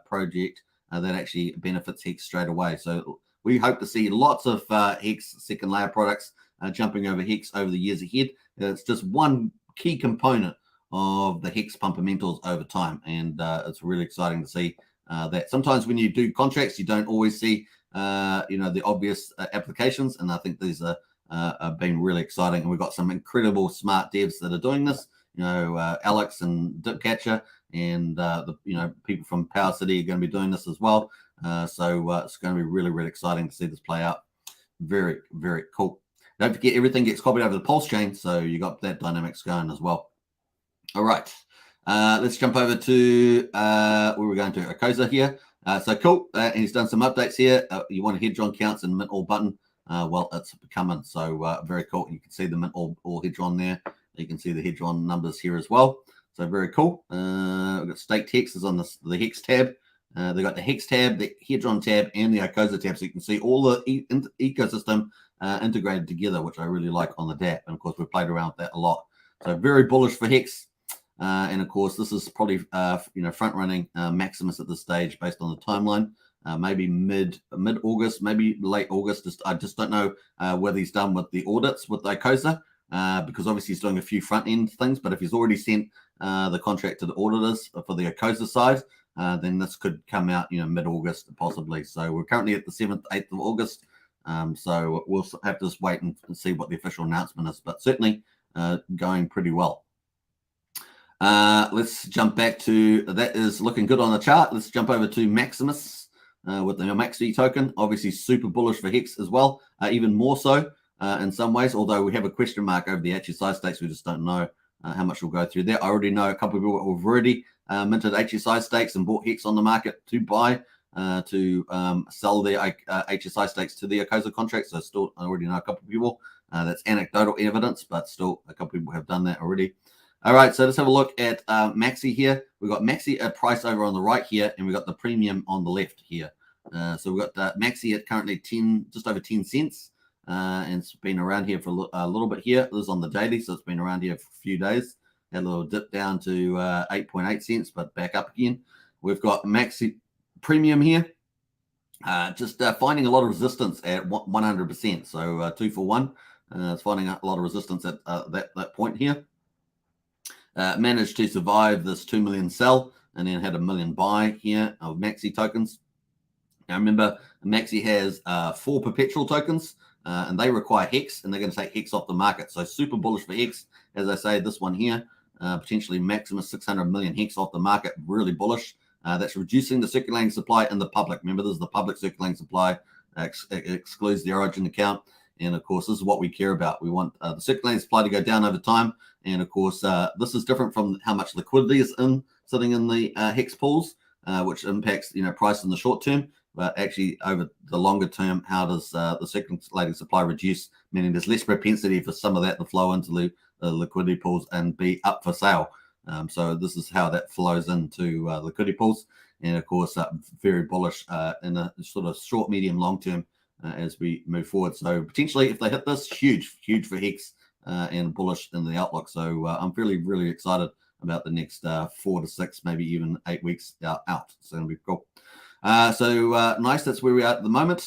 Speaker 1: project that actually benefits Hex straight away. So we hope to see lots of Hex second layer products jumping over Hex over the years ahead. It's just one key component of the Hex fundamentals over time, and it's really exciting to see that. Sometimes when you do contracts, you don't always see the obvious applications, and I think these have been really exciting, and we've got some incredible smart devs that are doing this. Alex and Dipcatcher and the people from Power City are going to be doing this as well. So it's going to be really, really exciting to see this play out. Very, very cool. Don't forget, everything gets copied over the Pulsechain, so you got that dynamics going as well. All right, let's jump over to where we're going to Icosa here. So cool, and he's done some updates here. You want Hedron counts and mint all button. Well, it's coming, so very cool. You can see the mint all Hedron there. You can see the Hedron numbers here as well. So very coul. We've got staked Hex is on the Hex tab. They've got the Hex tab, the Hedron tab, and the Icosa tab. So you can see all the ecosystem integrated together, which I really like on the DApp. And of course, we've played around with that a lot. So very bullish for Hex. And of course, this is probably front running Maximus at this stage based on the timeline. Maybe mid August, maybe late August. I just don't know whether he's done with the audits with Icosa. Because obviously he's doing a few front end things, but if he's already sent the contract to the auditors for the Icosa side, then this could come out, mid August possibly. So we're currently at the 7th, 8th of August. So we'll have to just wait and see what the official announcement is, but certainly going pretty well. Let's jump back to that is looking good on the chart. Let's jump over to Maximus with the Maxi token. Obviously super bullish for Hex as well, even more so. In some ways, although we have a question mark over the HSI stakes, we just don't know how much we'll go through there. I already know a couple of people who have already minted HSI stakes and bought Hex on the market to buy to sell their HSI stakes to the Icosa contract. So still, I already know a couple of people. That's anecdotal evidence, but still a couple of people have done that already. All right, so let's have a look at Maxi here. We've got Maxi at price over on the right here, and we've got the premium on the left here. So we've got Maxi at currently just over 10 cents, and it's been around here for a little bit here. This is on the daily, so it's been around here for a few days. Had a little dip down to 8.8 cents, but back up again. We've got Maxi Premium here, just finding a lot of resistance at 100%. So 2 for 1. It's finding a lot of resistance at that point here. Managed to survive this 2 million sell and then had a million buy here of Maxi tokens. Now remember, Maxi has 4 perpetual tokens and they require Hex, and they're going to take Hex off the market. So super bullish for Hex. As I say, this one here, potentially Maximus 600 million Hex off the market, really bullish. That's reducing the circulating supply in the public. Remember, this is the public circulating supply, excludes the origin account. And of course, this is what we care about. We want the circulating supply to go down over time. And of course, this is different from how much liquidity is sitting in the Hex pools, which impacts price in the short term. But actually, over the longer term, how does the circulating supply reduce? Meaning there's less propensity for some of that to flow into the liquidity pools and be up for sale. So this is how that flows into liquidity pools. And of course, very bullish in a sort of short, medium, long term as we move forward. So potentially, if they hit this, huge for Hex and bullish in the outlook. So I'm really excited about the next 4 to 6, maybe even 8 weeks out. So it'll be cool. Nice. That's where we are at the moment.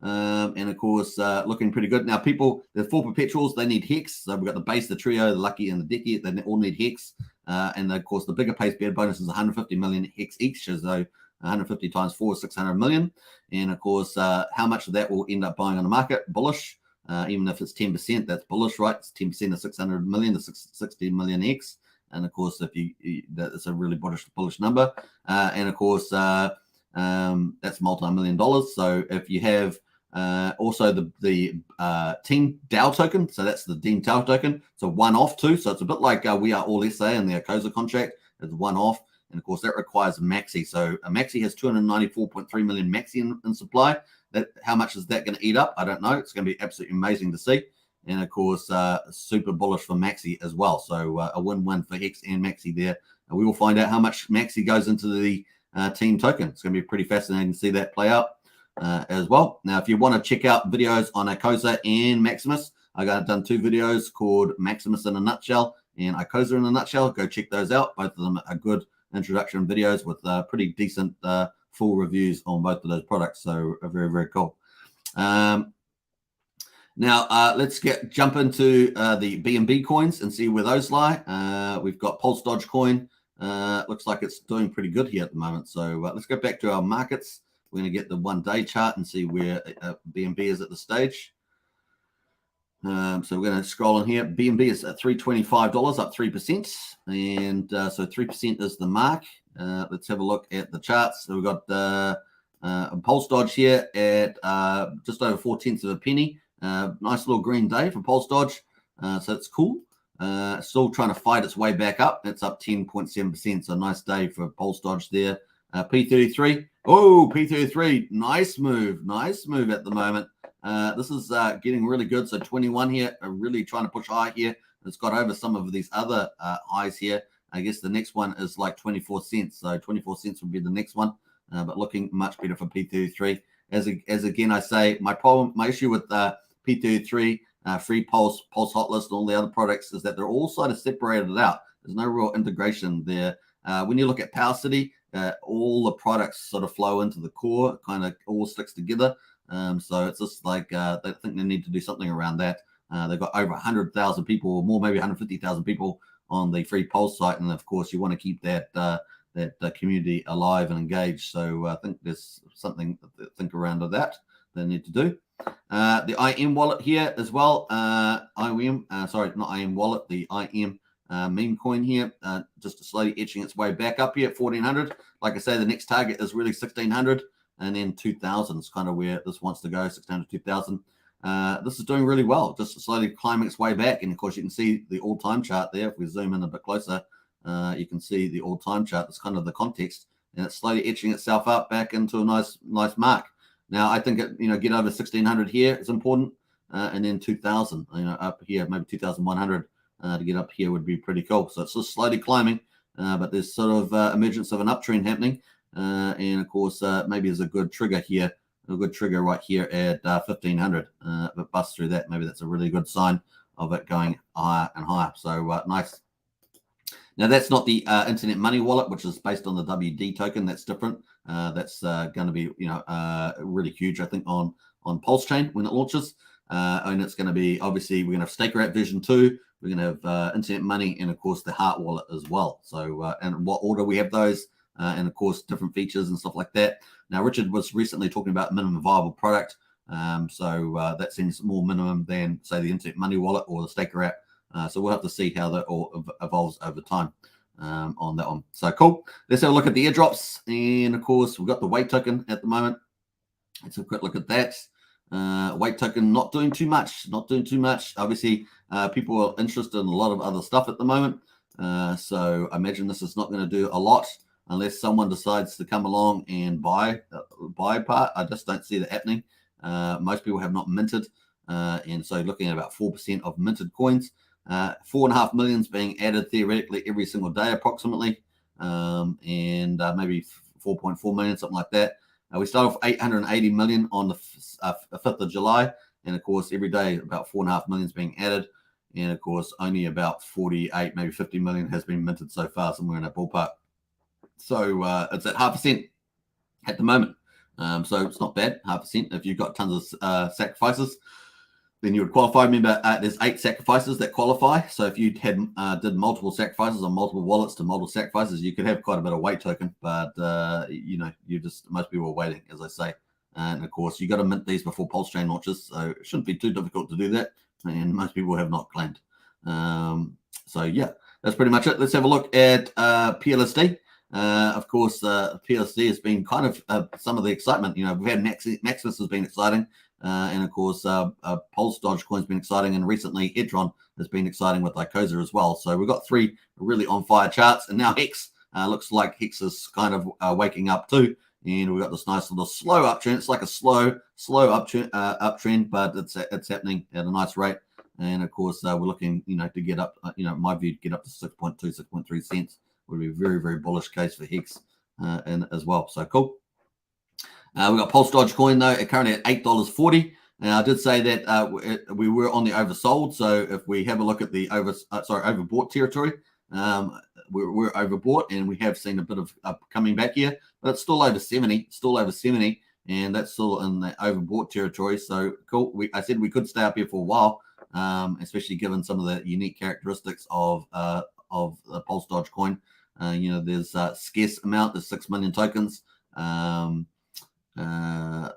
Speaker 1: And of course, looking pretty good. Now, there's 4 perpetuals. They need Hex. So we've got the base, the trio, the lucky, and the decky. They all need Hex. And of course, the bigger pace bid bonus is 150 million Hex each. So 150 times 4 is 600 million. And of course, how much of that will end up buying on the market? Bullish. Even if it's 10%, that's bullish, right? It's 10% of 600 million to 60 million X. And of course, that's a really bullish number. And of course, that's multi-million dollars. So if you have also the Team DAO token, so that's the Team DAO token. So one-off too. So it's a bit like we are all SA in the Icosa contract. It's one-off. And of course, that requires Maxi. So a Maxi has 294.3 million Maxi in supply. How much is that going to eat up? I don't know. It's going to be absolutely amazing to see. And of course, super bullish for Maxi as well. So a win-win for Hex and Maxi there. And we will find out how much Maxi goes into the team token. It's going to be pretty fascinating to see that play out as well. Now, if you want to check out videos on Icosa and Maximus, I've done 2 videos called Maximus in a Nutshell and Icosa in a Nutshell. Go check those out. Both of them are good introduction videos with pretty decent full reviews on both of those products. So very cool. Now let's jump into the BNB coins and see where those lie. We've got Pulse Dodge coin. Looks like it's doing pretty good here at the moment. So let's go back to our markets. We're going to get the 1-day chart and see where BNB is at the stage. So we're going to scroll in here. BNB is at $325, up 3%. And so 3% is the mark. Let's have a look at the charts. So we've got Pulse Dodge here at just over 4/10 of a penny. Nice little green day for Pulse Dodge. So it's cool. Still trying to fight its way back up. It's up 10.7%. So nice day for Pulse Dodge there. P33. Oh, P33. Nice move at the moment. This is getting really good. So 21 here, really trying to push high here. It's got over some of these other highs here. I guess the next one is like 24 cents. So 24 cents would be the next one, but looking much better for P33. As again, I say, my issue with P33, Free Pulse, Pulse Hotlist, and all the other products is that they're all sort of separated out. There's no real integration there. When you look at Power City, all the products sort of flow into the core, kind of all sticks together. So it's just like I think they need to do something around that. They've got over 100,000 people, or more, maybe 150,000 people on the Free Pulse site, and of course you want to keep that community alive and engaged. So I think there's something to think around that they need to do. The IM wallet here as well. Sorry, not IM wallet, the IM meme coin here, just slowly etching its way back up here at 1,400. Like I say, the next target is really 1,600, and then 2,000 is kind of where this wants to go, 1,600, 2,000. This is doing really well, just slowly climbing its way back. And of course, you can see the all-time chart there. If we zoom in a bit closer, you can see the all-time chart. That's kind of the context, and it's slowly etching itself up back into a nice mark. Now, I think it, get over 1600 here is important, and then 2000, up here, maybe 2100 to get up here would be pretty cool. So it's just slowly climbing, but there's sort of emergence of an uptrend happening, and of course, maybe there's a good trigger here, a good trigger right here at 1500. If it busts through that, maybe that's a really good sign of it going higher and higher. So nice. Now, that's not the Internet Money Wallet, which is based on the WD token. That's different. That's going to be, really huge, I think, on Pulsechain when it launches. And it's going to be, obviously, we're going to have Staker App version 2. We're going to have Internet Money and, of course, the Hart wallet as well. So, and what order we have those, and, of course, different features and stuff like that. Now, Richard was recently talking about minimum viable product. So that seems more minimum than, say, the Internet Money Wallet or the Staker App. So we'll have to see how that all evolves over time on that one. So cool. Let's have a look at the airdrops. And of course, we've got the weight token at the moment. Let's have a quick look at that. Weight token not doing too much. Obviously, people are interested in a lot of other stuff at the moment. So I imagine this is not going to do a lot unless someone decides to come along and buy part. I just don't see that happening. Most people have not minted. And so looking at about 4% of minted coins. 4.5 million is being added theoretically every single day, approximately, and maybe 4.4 million, something like that. We start off 880 million on the 5th of July, and of course, every day about 4.5 million is being added, and of course, only about 48, maybe 50 million has been minted so far, somewhere in that ballpark. So it's at 0.5% at the moment. So it's not bad, 0.5%. If you've got tons of sacrifices, then you would qualify. Remember, there's 8 sacrifices that qualify. So if you had did multiple sacrifices on multiple wallets to multiple sacrifices, you could have quite a bit of weight token. But most people are waiting, as I say. And of course, you got to mint these before Pulsechain launches, so it shouldn't be too difficult to do that. And most people have not claimed. So yeah, that's pretty much it. Let's have a look at PLSD. Of course, PLSD has been kind of some of the excitement. We've had Maximus has been exciting. And of course, Pulse Dogecoin's been exciting, and recently Hedron has been exciting with Icosa as well. So we've got 3 really on fire charts, and now Hex looks like Hex is kind of waking up too. And we've got this nice little slow uptrend. It's like a slow uptrend, but it's happening at a nice rate. And of course, we're looking, to get up, in my view, to get up to 6.2, 6.3 cents would be a very, very bullish case for Hex and as well. So cool. We've got Pulse Dogecoin, though, currently at $8.40. Now, I did say that we were on the oversold. So if we have a look at the overbought territory, we're overbought, and we have seen a bit of coming back here, but it's still over 70, and that's still in the overbought territory. So cool. I said we could stay up here for a while, especially given some of the unique characteristics of the Pulse Dogecoin. There's a scarce amount. There's 6 million tokens.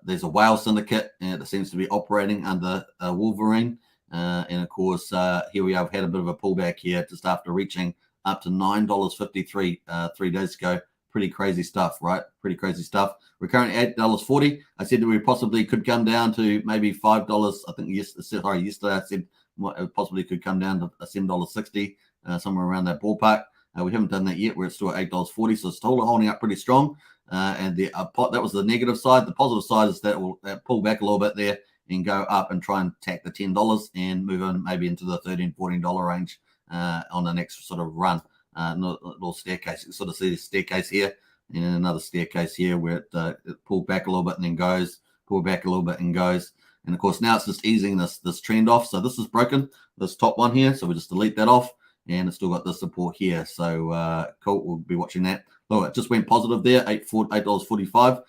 Speaker 1: There's a whale syndicate that seems to be operating under Wolverine. And of course, here we have had a bit of a pullback here just after reaching up to $9.53 3 days ago. Pretty crazy stuff, right? Pretty crazy stuff. We're currently at $8.40. I said that we possibly could come down to maybe $5. I think yesterday I said it possibly could come down to $7.60, somewhere around that ballpark. We haven't done that yet. We're still at $8.40, so it's still holding up pretty strong. And that was the negative side. The positive side is that will pull back a little bit there and go up and try and tack the $10 and move on maybe into the $13, $14 range on the next sort of run. Little staircase. You can sort of see the staircase here and another staircase here where it pulled back a little bit and then goes, pull back a little bit and goes. And of course, now it's just easing this trend off. So this is broken, this top one here. So we just delete that off, and it's still got this support here. So cool. We'll be watching that. Look, it just went positive there, $8.45.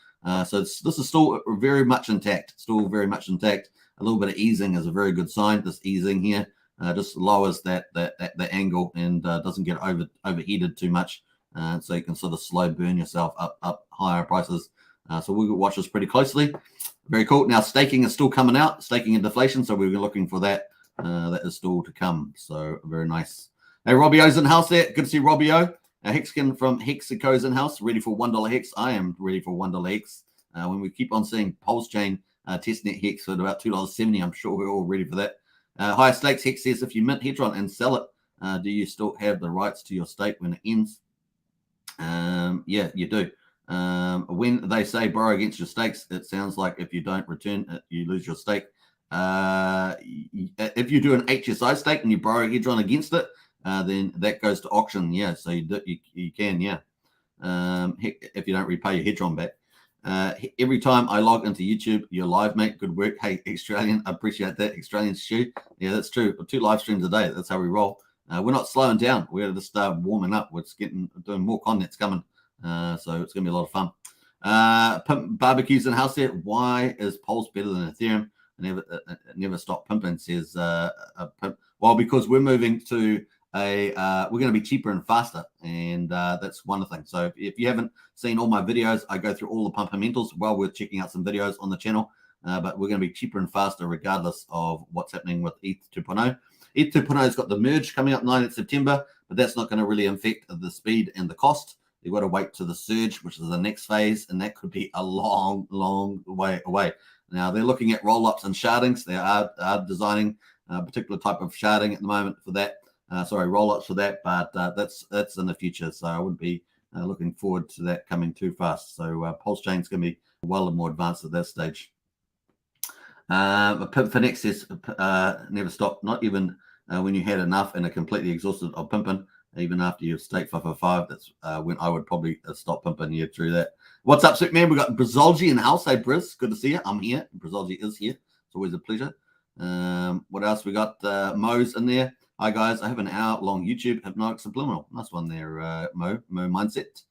Speaker 1: So this is still very much intact. Still very much intact. A little bit of easing is a very good sign. This easing here just lowers the angle and doesn't get overheated too much. So you can sort of slow burn yourself up higher prices. So we'll watch this pretty closely. Very cool. Now staking is still coming out. Staking and deflation. So we were looking for that. That is still to come. So very nice. Hey, Robbie O's in house there. Good to see Robbie O. Hexkin from Hex in house, ready for $1 Hex. I am ready for $1 Hex. When we keep on seeing Pulsechain testnet Hex at about $2.70, I'm sure we're all ready for that. Higher stakes Hex says if you mint Hedron and sell it Do you still have the rights to your stake when it ends? Yeah, you do. When they say borrow against your stakes, it sounds like if you don't return it, you lose your stake. If you do an HSI stake and you borrow Hedron against it, then that goes to auction. Yeah, so you can, yeah. If you don't repay your Hedron back. Every time I log into YouTube, you're live, mate. Good work. Hey, Australian, I appreciate that. Australian Stu. Yeah, that's true. 2 live streams a day. That's how we roll. We're not slowing down. We're just warming up. We're just doing more content's coming. So it's going to be a lot of fun. Pimp barbecues in house there. Why is Pulse better than Ethereum? Never stop pimping, says Pimp. Well, because we're moving to we're going to be cheaper and faster, and that's one of the things. So if you haven't seen all my videos, I go through all the fundamentals while we're checking out some videos on the channel. But we're going to be cheaper and faster regardless of what's happening with ETH 2.0. ETH 2.0 has got the merge coming up 9th September, but that's not going to really affect the speed and the cost. You've got to wait to the surge, which is the next phase, and that could be a long, long way away. Now, they're looking at roll-ups and shardings. They are designing a particular type of sharding at the moment for that. Roll-ups for that, but that's in the future. So I wouldn't be looking forward to that coming too fast. So Pulsechain is going to be well more advanced at that stage. Pimp for next says never stop, not even when you had enough and are completely exhausted of pimping. Even after you've staked 555, that's when I would probably stop pimping you through that. What's up, Superman? We've got Brizolgi in the house. Hey, Briz, good to see you. I'm here. Brizolgi is here. It's always a pleasure. What else? We got Mo's in there. Hi, guys. I have an hour-long YouTube hypnotic subliminal. Nice one there, Mo Mindset.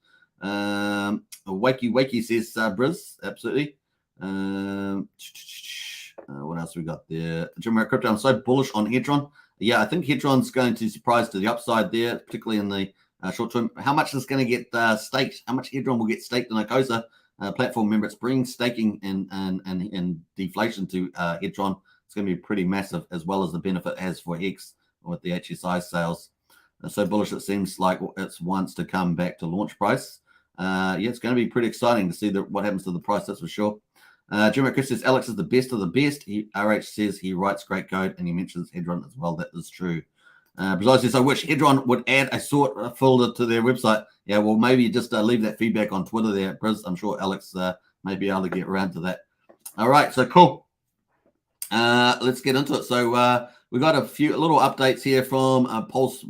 Speaker 1: Wakey says Briz. Absolutely. What else we got there? Jim Crypto, I'm so bullish on Hedron. Yeah, I think Hedron's going to surprise to the upside there, particularly in the short term. How much is going to get staked? How much Hedron will get staked in Icosa platform? Remember, it's bringing staking and deflation to Hedron. It's going to be pretty massive, as well as the benefit it has for Hex with the HSI sales. So bullish, it seems like it's wants to come back to launch price. Yeah, it's going to be pretty exciting to see what happens to the price, that's for sure. Jim Chris says Alex is the best of the best. RH says he writes great code and he mentions Hedron as well. That is true. Brazil says I wish Hedron would add a sort folder to their website. Yeah, well, maybe just leave that feedback on Twitter there, Briz. I'm sure Alex may be able to get around to that. All right, so cool. Let's get into it. So we got a little updates here from Pulse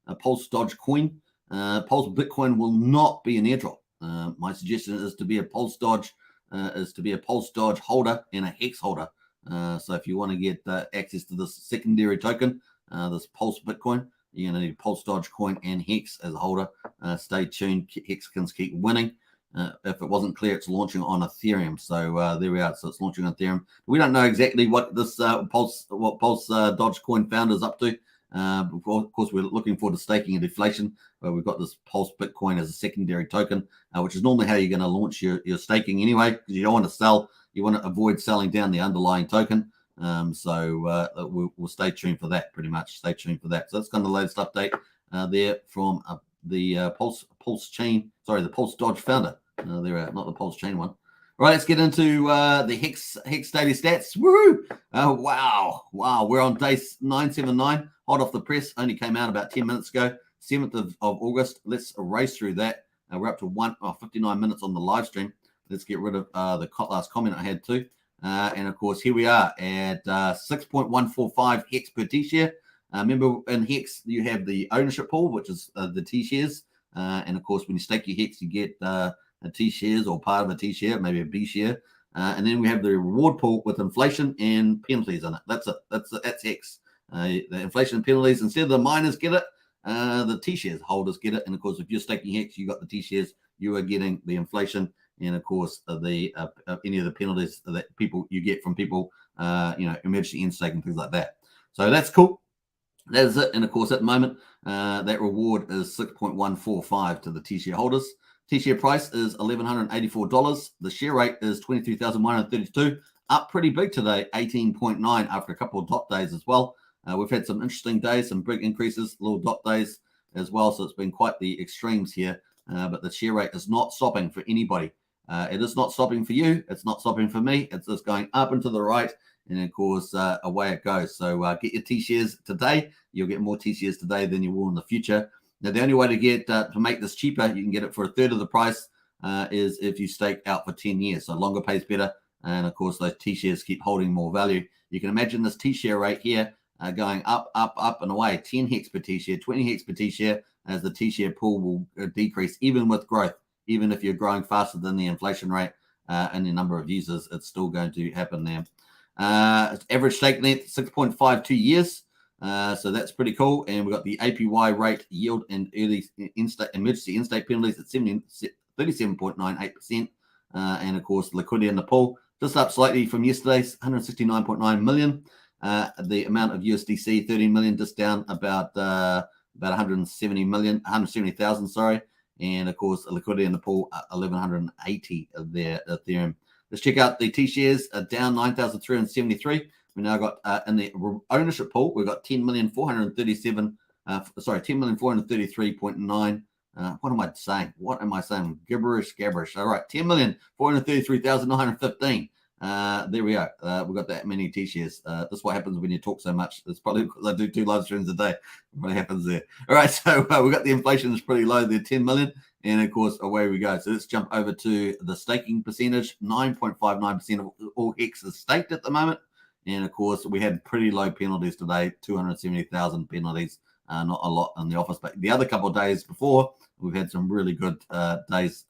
Speaker 1: Dogecoin. Pulse Bitcoin will not be an airdrop. My suggestion is to be a Pulse Doge. Holder and a Hex holder. So if you want to get access to this secondary token, this Pulse Bitcoin, you're going to need Pulse Dogecoin and Hex as a holder. Stay tuned. Hexkins keep winning. If it wasn't clear, it's launching on Ethereum. So there we are. So it's launching on Ethereum. We don't know exactly what this Pulse Dogecoin founder is up to. Of course, we're looking forward to staking and deflation, where we've got this Pulse Bitcoin as a secondary token, which is normally how you're going to launch your staking anyway, because you don't want to sell. You want to avoid selling down the underlying token. So we'll stay tuned for that, pretty much. Stay tuned for that. So that's kind of the latest update there from the Pulsechain, sorry, the Pulse Doge founder. There we are, not the Pulsechain one. All right, let's get into the Hex daily stats. Woo! Wow. We're on day 979, hot off the press. Only came out about 10 minutes ago, 7th of August. Let's race through that. We're up to 59 minutes on the live stream. Let's get rid of the last comment I had too. And of course, here we are at 6.145 Hex per T-share. Remember, in Hex, you have the ownership pool, which is the T-shares. And of course, when you stake your Hex, you get a T-shares or part of a T-share, maybe a B-share. And then we have the reward pool with inflation and penalties in it. That's it. That's Hex. The inflation and penalties, instead of the miners get it, the T-shares holders get it. And of course, if you're staking Hex, you got the T-shares, you are getting the inflation. And of course, the any of the penalties that you get from people, emergency end stake and things like that. So that's cool. That is it. And of course, at the moment, that reward is 6.145 to the T-share holders. T-share price is $1,184. The share rate is 23,132. Up pretty big today, 18.9 after a couple of dot days as well. We've had some interesting days, some big increases, little dot days as well. So it's been quite the extremes here. But the share rate is not stopping for anybody. It is not stopping for you. It's not stopping for me. It's just going up and to the right. And of course, away it goes. So get your T-shares today. You'll get more T-shares today than you will in the future. Now, the only way to get to make this cheaper, you can get it for a third of the price, is if you stake out for 10 years. So longer pays better. And of course, those T-shares keep holding more value. You can imagine this T-share rate here going up, up, up and away. 10 hex per T-share, 20 hex per T-share, as the T-share pool will decrease even with growth. Even if you're growing faster than the inflation rate and the number of users, it's still going to happen there. Average stake length, 6.52 years. So that's pretty cool. And we've got the APY rate, yield, and early emergency in-state penalties at 37.98%. And of course, liquidity in the pool just up slightly from yesterday's 169.9 million. The amount of USDC, 13 million, just down about 170,000, sorry. And of course, liquidity in the pool, 1,180 of their Ethereum. Let's check out the T-shares, down 9,373. We now got in the ownership pool, we've got 10,433.9. What am I saying? What am I saying? Gibberish. All right, 10,433,915. There we go. We've got that many T-shares. That's what happens when you talk so much. It's probably because I do 2 live streams a day. What happens there? All right, so we've got the inflation is pretty low there, 10 million. And of course, away we go. So let's jump over to the staking percentage. 9.59% of all Hex is staked at the moment. And of course, we had pretty low penalties today, 270,000 penalties. Not a lot in the office, but the other couple of days before, we've had some really good days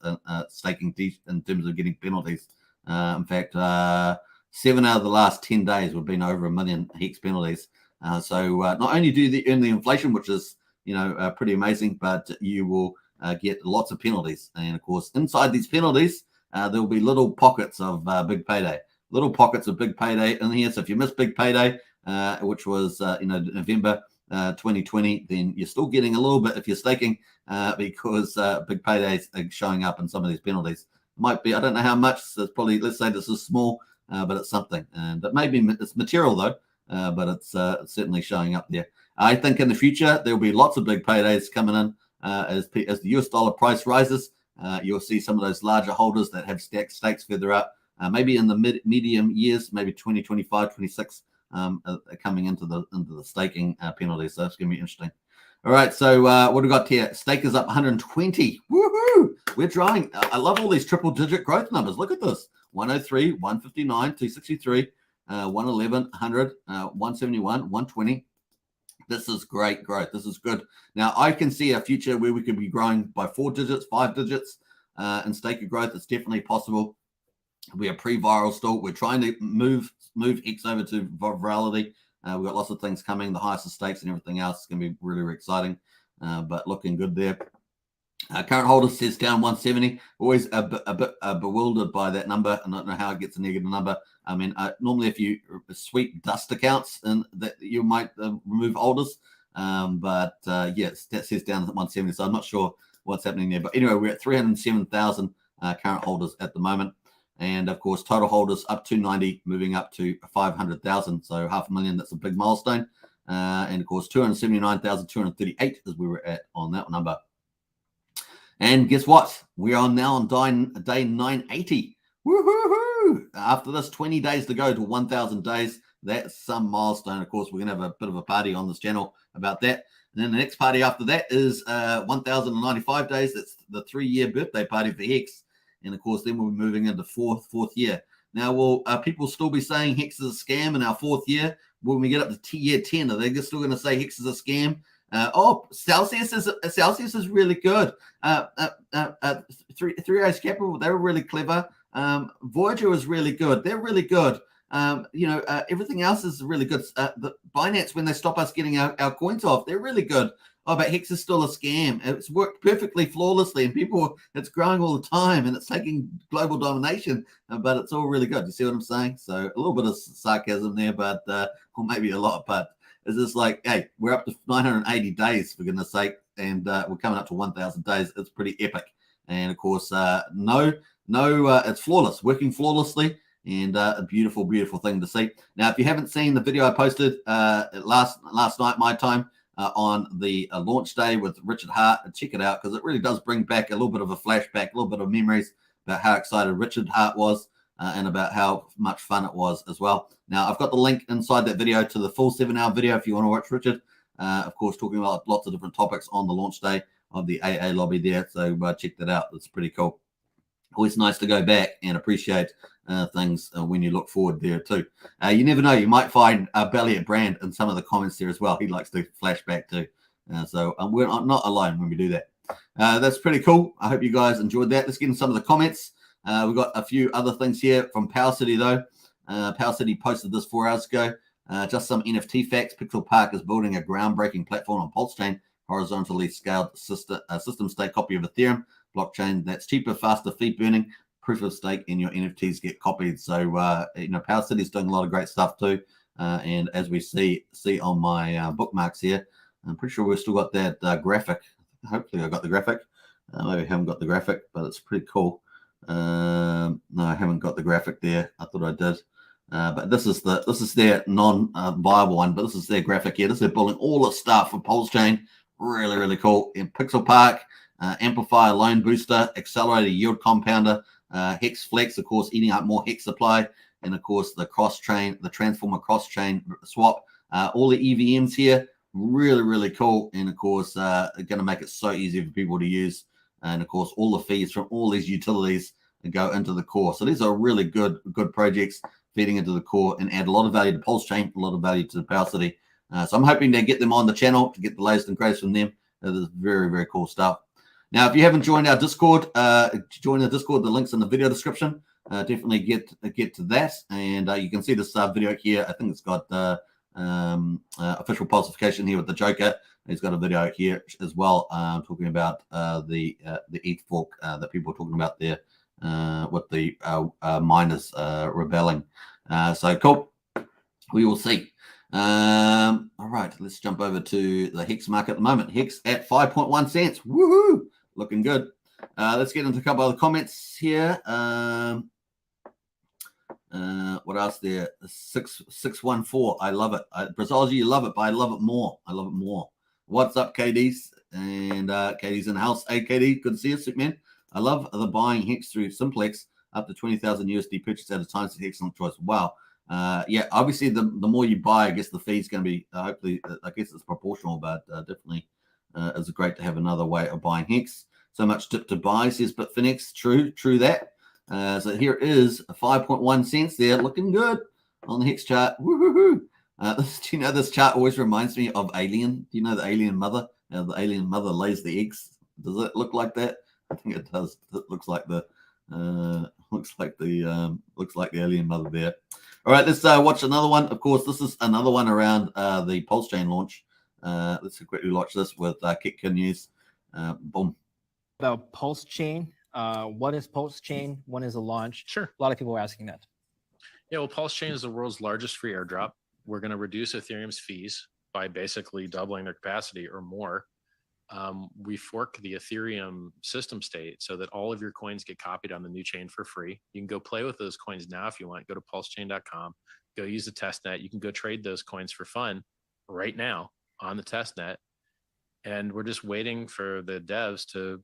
Speaker 1: staking in terms of getting penalties. In fact, 7 out of the last 10 days we've been over 1 million Hex penalties. So not only do they earn the inflation, which is pretty amazing, but you will get lots of penalties. And of course, inside these penalties, there will be little pockets of big payday. Little pockets of big payday in here. So if you miss big payday, which was November 2020, then you're still getting a little bit if you're staking, because big paydays are showing up in some of these penalties. Might be, I don't know how much. So it's probably, let's say this is small, but it's something. And it maybe it's material though, but it's certainly showing up there. I think in the future there will be lots of big paydays coming in as the US dollar price rises. You'll see some of those larger holders that have stakes further up. Maybe in the medium years, maybe 2025, 26, coming into the staking penalties. So that's going to be interesting. All right, so what do we got here? Stake is up 120. Woohoo! We're trying. I love all these triple-digit growth numbers. Look at this: 103, 159, 263, 111, 100, 171, 120. This is great growth. This is good. Now, I can see a future where we could be growing by 4 digits, 5 digits in staker growth. It's definitely possible. We are pre-viral still. We're trying to move Hex over to virality. We've got lots of things coming, the highest of stakes and everything else. It's going to be really, really exciting, but looking good there. Current holder says down 170. Always a bit bewildered by that number. I don't know how it gets a negative number. I mean, normally if you sweep dust accounts, and that you might remove holders, but yes, that says down at 170. So I'm not sure what's happening there. But anyway, we're at 307,000 current holders at the moment. And of course, total holders up 290, moving up to 500,000. So 500,000, that's a big milestone. And of course, 279,238 is where we're at on that number. And guess what? We are now on day 980. Woohoo! After this, 20 days to go to 1,000 days. That's some milestone. Of course, we're going to have a bit of a party on this channel about that. And then the next party after that is 1,095 days. That's the 3-year birthday party for Hex. And of course, then we'll be moving into fourth year. Now, will people still be saying Hex is a scam in our 4th year? When we get up to year 10, are they still going to say Hex is a scam? Celsius is really good. Three Eyes Capital, they were really clever. Voyager was really good. They're really good. Everything else is really good. The Binance, when they stop us getting our coins off, they're really good. Oh, but Hex is still a scam. It's worked perfectly flawlessly, and it's growing all the time, and it's taking global domination, but it's all really good. You see what I'm saying? So a little bit of sarcasm there, but or maybe a lot, but it's just like, hey, we're up to 980 days, for goodness sake, and we're coming up to 1,000 days. It's pretty epic. And of course, it's flawless, working flawlessly, and a beautiful, beautiful thing to see. Now, if you haven't seen the video I posted last night, my time, on the launch day with Richard Hart, check it out, because it really does bring back a little bit of a flashback, a little bit of memories about how excited Richard Hart was and about how much fun it was as well. Now, I've got the link inside that video to the full 7-hour video if you want to watch Richard. Of course, talking about lots of different topics on the launch day of the AA lobby there. So check that out. It's pretty cool. Always nice to go back and appreciate things when you look forward there too. You never know. You might find Belly at Brand in some of the comments there as well. He likes to flash back too. So we're not alone when we do that. That's pretty cool. I hope you guys enjoyed that. Let's get into some of the comments. We've got a few other things here from Power City though. Power City posted this 4 hours ago. Just some NFT facts. Pixel Park is building a groundbreaking platform on Pulsechain, horizontally scaled system state copy of Ethereum blockchain that's cheaper, faster, fee burning, proof of stake, and your NFTs get copied. So Power City is doing a lot of great stuff too. And as we see on my bookmarks here, I'm pretty sure we've still got that graphic. Hopefully I got the graphic. Maybe I haven't got the graphic, but it's pretty cool. No, I haven't got the graphic there. I thought I did. But this is their non-viable one, but this is their graphic here. This is building all the stuff for Pulsechain. Really, really cool. In Pixel Park, Amplifier Loan Booster, Accelerator Yield Compounder, Hex Flex, of course, eating up more Hex supply, and of course the cross-chain, the Transformer cross-chain swap. All the EVMs here, really, really cool. And of course, going to make it so easy for people to use. And of course, all the fees from all these utilities go into the core. So these are really good projects feeding into the core and add a lot of value to Pulsechain, a lot of value to the Power City. So I'm hoping to get them on the channel to get the latest and greatest from them. That is very, very cool stuff. Now, if you haven't joined our Discord, join the Discord. The link's in the video description. Definitely get to that. And you can see this video here. I think it's got official pulsification here with the Joker. He's got a video here as well talking about the ETH fork that people are talking about there with the miners rebelling. So cool. We will see. All right, let's jump over to the Hex market at the moment. Hex at 5.1 cents. Woohoo! Looking good. Let's get into a couple other comments here. What else there? 614. I love it. Brazology, you love it, but I love it more. I love it more. What's up, KDs? And KD's in the house. Hey, KD, good to see you, Superman. I love the buying Hex through Simplex up to 20,000 USD purchase at a time. It's an excellent choice. Wow. Yeah, obviously the more you buy, I guess the fee is going to be hopefully, I guess it's proportional, but definitely it's great to have another way of buying Hex. So much dip to buy, says Bitfinex. True that. So here is 5.1 cents there, looking good on the Hex chart. Woohoo! Do you know this chart always reminds me of Alien? Do you know the Alien Mother? The Alien Mother lays the eggs. Does it look like that? I think it does. It looks like the Alien Mother there. All right, let's watch another one. Of course, this is another one around the Pulsechain launch. Let's quickly watch this with Kitkin News. Boom.
Speaker 6: About Pulsechain. What is Pulsechain? When is the launch?
Speaker 4: Sure.
Speaker 6: A lot of people are asking that.
Speaker 4: Yeah, well, Pulsechain is the world's largest free airdrop. We're going to reduce Ethereum's fees by basically doubling their capacity or more. We fork the Ethereum system state so that all of your coins get copied on the new chain for free. You can go play with those coins now if you want. Go to pulsechain.com, go use the testnet. You can go trade those coins for fun right now on the testnet. And we're just waiting for the devs to,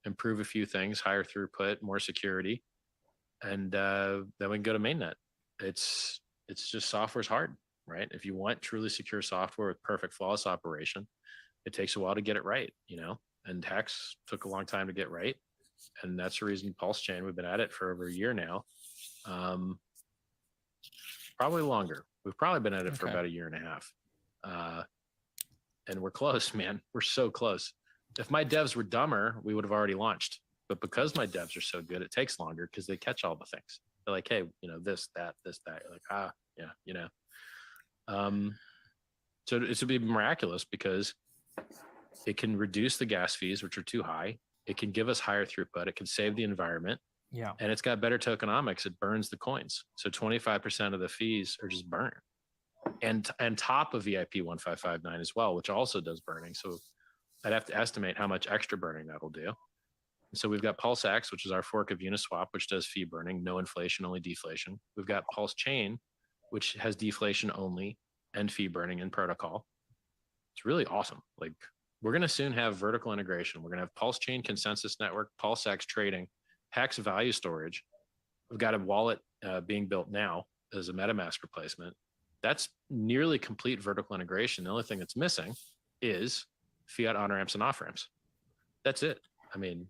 Speaker 4: improve a few things, higher throughput, more security. And then we can go to mainnet. It's just software's hard, right? If you want truly secure software with perfect flawless operation, it takes a while to get it right, and Hex took a long time to get right. And that's the reason Pulsechain, we've been at it for over a year now. Probably longer. We've probably been at it for about a year and a half. And we're close, man. We're so close. If my devs were dumber, we would have already launched. But because my devs are so good, it takes longer because they catch all the things. They're like, hey, this, that. You're like, yeah. So it's a bit miraculous because it can reduce the gas fees, which are too high. It can give us higher throughput. It can save the environment.
Speaker 6: Yeah.
Speaker 4: And it's got better tokenomics. It burns the coins. So 25% of the fees are just burnt. And top of VIP 1559 as well, which also does burning. So I'd have to estimate how much extra burning that'll do. So we've got Pulsex, which is our fork of Uniswap, which does fee burning, no inflation, only deflation. We've got Pulsechain, which has deflation only and fee burning in protocol. It's really awesome. Like, we're going to soon have vertical integration. We're going to have Pulsechain consensus network, Pulsex trading, Hex value storage, We've got a wallet being built now as a MetaMask replacement. That's nearly complete vertical integration. The only thing that's missing is fiat on-ramps and off-ramps. That's it. I mean,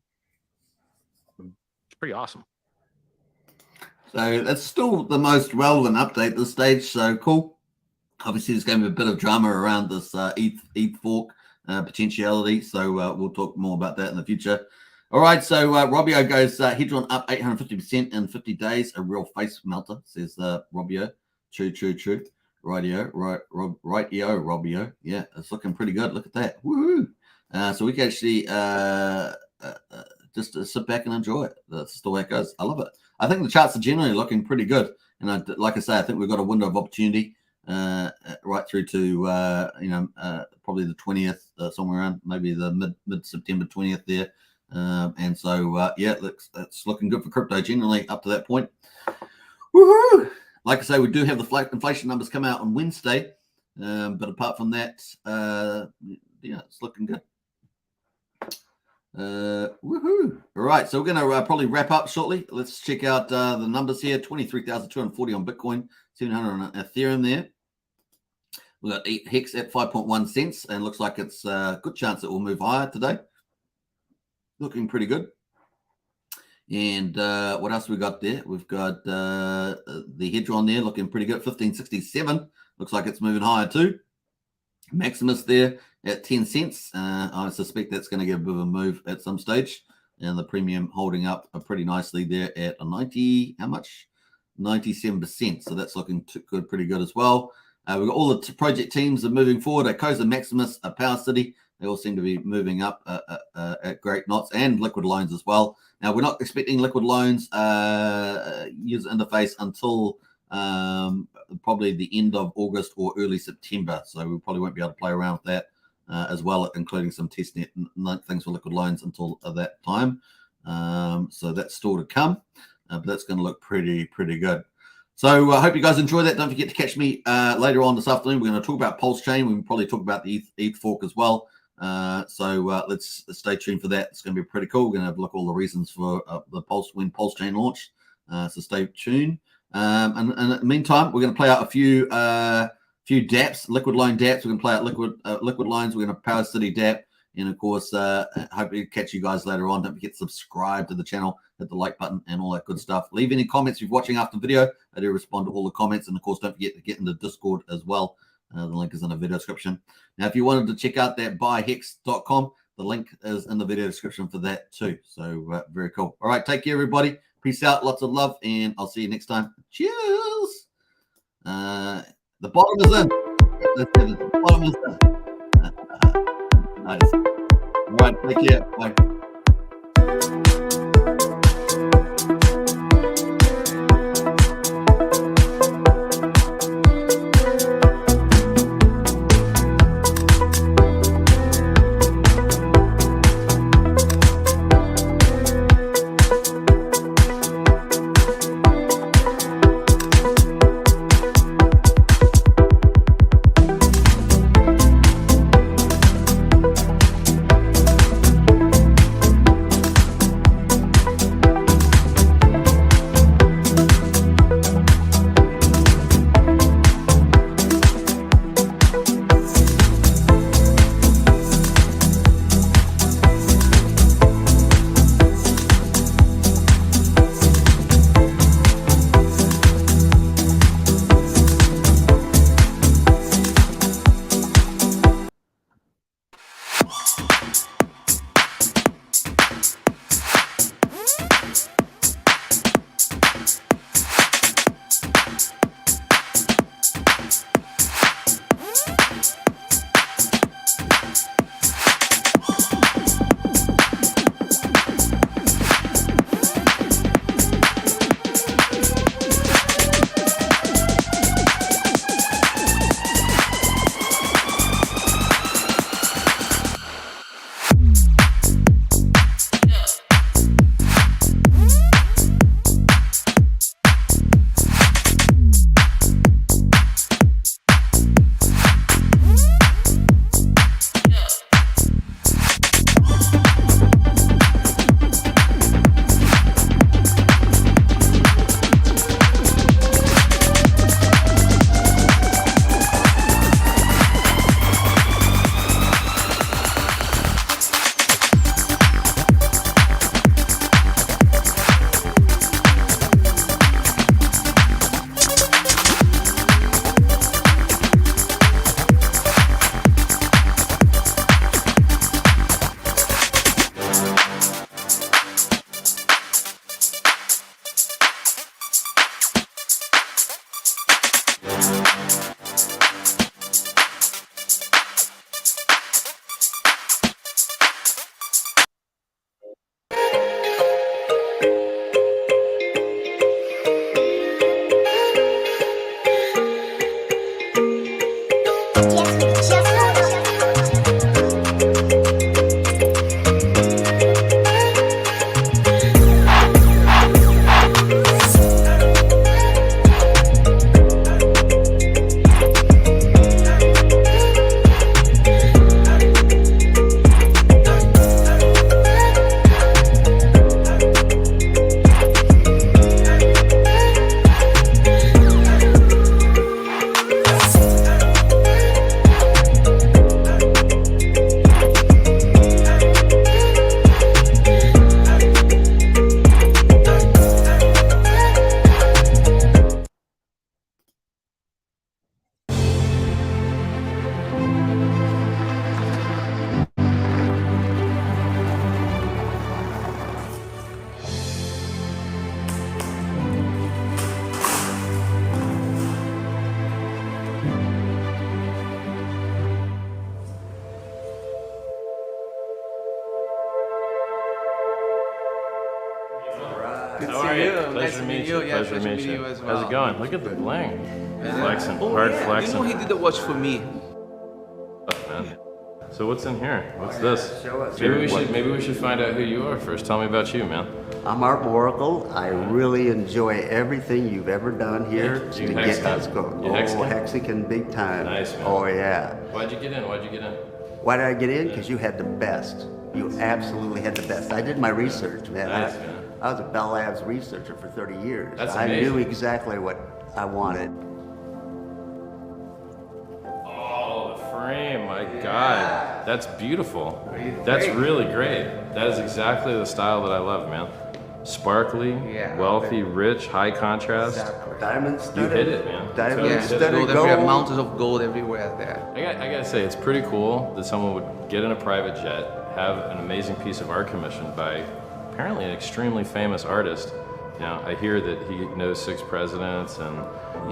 Speaker 4: it's pretty awesome.
Speaker 1: So that's still the most relevant update at this stage. So cool. Obviously, there's going to be a bit of drama around this ETH fork potentiality. So we'll talk more about that in the future. All right. So Robio goes Hedron up 850% in 50 days. A real face melter, says Robio. True. Rightio, Robio. Yeah, it's looking pretty good. Look at that. Woohoo. So we can actually just sit back and enjoy it. That's the way it goes. I love it. I think the charts are generally looking pretty good. And like I say, I think we've got a window of opportunity right through to, probably the 20th, somewhere around maybe the mid-September 20th there. And so, it's looking good for crypto generally up to that point. Woohoo! Like I say, we do have the inflation numbers come out on Wednesday. But apart from that, it's looking good. Woohoo! All right, so we're going to probably wrap up shortly. Let's check out the numbers here. 23,240 on Bitcoin, 700 on Ethereum there. We've got Hex at 5.1 cents, and looks like it's a good chance it will move higher today. Looking pretty good. And what else we got there? We've got the Hedron there looking pretty good. 1567. Looks like it's moving higher too. Maximus there at 10 cents. I suspect that's going to get a bit of a move at some stage. And the premium holding up pretty nicely there at a 90. How much? 97%. So that's looking good, pretty good as well. We've got all the project teams are moving forward. Icosa, Maximus, Power City. They all seem to be moving up at great knots, and liquid loans as well. Now, we're not expecting liquid loans user interface until probably the end of August or early September. So we probably won't be able to play around with that as well, including some testnet things for liquid loans until that time. So that's still to come, but that's going to look pretty good. So I hope you guys enjoy that. Don't forget to catch me later on this afternoon. We're going to talk about Pulsechain. We can probably talk about the ETH fork as well. So let's stay tuned for that. It's going to be pretty cool. We're going to have a look at all the reasons for the Pulsechain launch. So stay tuned. And in the meantime, we're going to play out a few dApps, liquid loan dApps. We're going to play out liquid loans. We're going to Power City dApp. And of course, hope to catch you guys later on. Don't forget to subscribe to the channel, hit the like button and all that good stuff. Leave any comments if you're watching after the video. I do respond to all the comments. And of course, don't forget to get into Discord as well. The link is in the video description. Now, if you wanted to check out that buyhex.com, the link is in the video description for that too. So very cool. All right, take care, everybody. Peace out. Lots of love, and I'll see you next time. Cheers. The bottom is in. The bottom is in. Nice. All right, take care. Bye.
Speaker 7: Good
Speaker 4: How
Speaker 7: to
Speaker 4: are
Speaker 7: see
Speaker 4: you?
Speaker 7: you. Nice to meet you. Yeah,
Speaker 4: Pleasure to meet you.
Speaker 7: as well.
Speaker 4: How's it going? Look at the bling.
Speaker 7: Yeah.
Speaker 4: Flexing.
Speaker 7: Oh,
Speaker 4: Hard
Speaker 7: yeah.
Speaker 4: flexing.
Speaker 7: You know he did the watch for me.
Speaker 4: Man. So what's in here? What's this?
Speaker 8: Show us.
Speaker 4: Maybe we should find out who you are first. Tell me about you, man.
Speaker 8: I'm Art Oracle. I really enjoy everything you've ever done here
Speaker 4: You
Speaker 8: to
Speaker 4: Hex
Speaker 8: get us
Speaker 4: Token?
Speaker 8: going.
Speaker 4: You
Speaker 8: Oh,
Speaker 4: Hex Token?
Speaker 8: Mexican big time.
Speaker 4: Nice, man.
Speaker 8: Oh, yeah.
Speaker 4: Why'd you get in?
Speaker 8: Why did I get in? Because you had the best. You absolutely had the best. I did my research, man.
Speaker 4: Nice, man.
Speaker 8: I was a Bell Labs researcher for 30 years.
Speaker 4: That's
Speaker 8: I
Speaker 4: amazing.
Speaker 8: knew exactly what I wanted.
Speaker 4: Oh, the frame. My God. That's beautiful. That's really great. That is exactly the style that I love, man. Sparkly,
Speaker 7: Yeah.
Speaker 4: wealthy, rich, high contrast.
Speaker 8: Diamond
Speaker 4: You
Speaker 8: studded.
Speaker 4: hit it, man.
Speaker 8: Diamond
Speaker 7: Yeah,
Speaker 8: studded
Speaker 7: gold
Speaker 8: gold.
Speaker 7: everywhere, mountains of gold everywhere there.
Speaker 4: I gotta say, it's pretty cool that someone would get in a private jet, have an amazing piece of art commissioned by apparently an extremely famous artist. You know, I hear that he knows 6 presidents and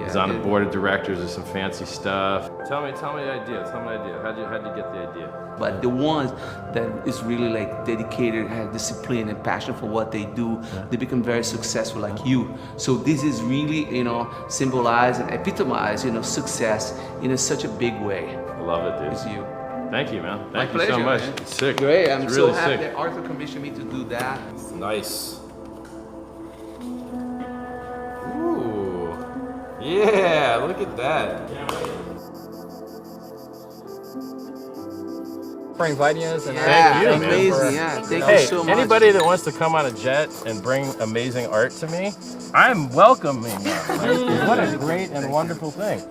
Speaker 4: he's on the
Speaker 7: dude.
Speaker 4: board of directors of some fancy stuff. Tell me the idea. Tell me the idea. How'd you get the idea?
Speaker 7: But the ones that is really like dedicated, have discipline and passion for what they do, they become very successful like you. So this is really, symbolize and epitomize, success in such a big way.
Speaker 4: I love it, dude.
Speaker 7: It's you.
Speaker 4: Thank you, man.
Speaker 7: My
Speaker 4: Thank you so
Speaker 7: pleasure,
Speaker 4: much.
Speaker 7: man.
Speaker 4: It's sick.
Speaker 7: Great, I'm
Speaker 4: It's
Speaker 7: so
Speaker 4: really
Speaker 7: happy
Speaker 4: sick.
Speaker 7: that Arthur commissioned me to do that.
Speaker 4: Nice. Ooh. Yeah, look at that.
Speaker 9: For inviting us and
Speaker 4: Thank you, man.
Speaker 7: amazing, yeah. Thank
Speaker 4: Hey,
Speaker 7: you so much.
Speaker 4: anybody that wants to come on a jet and bring amazing art to me, I'm welcoming them. What a great and wonderful thing.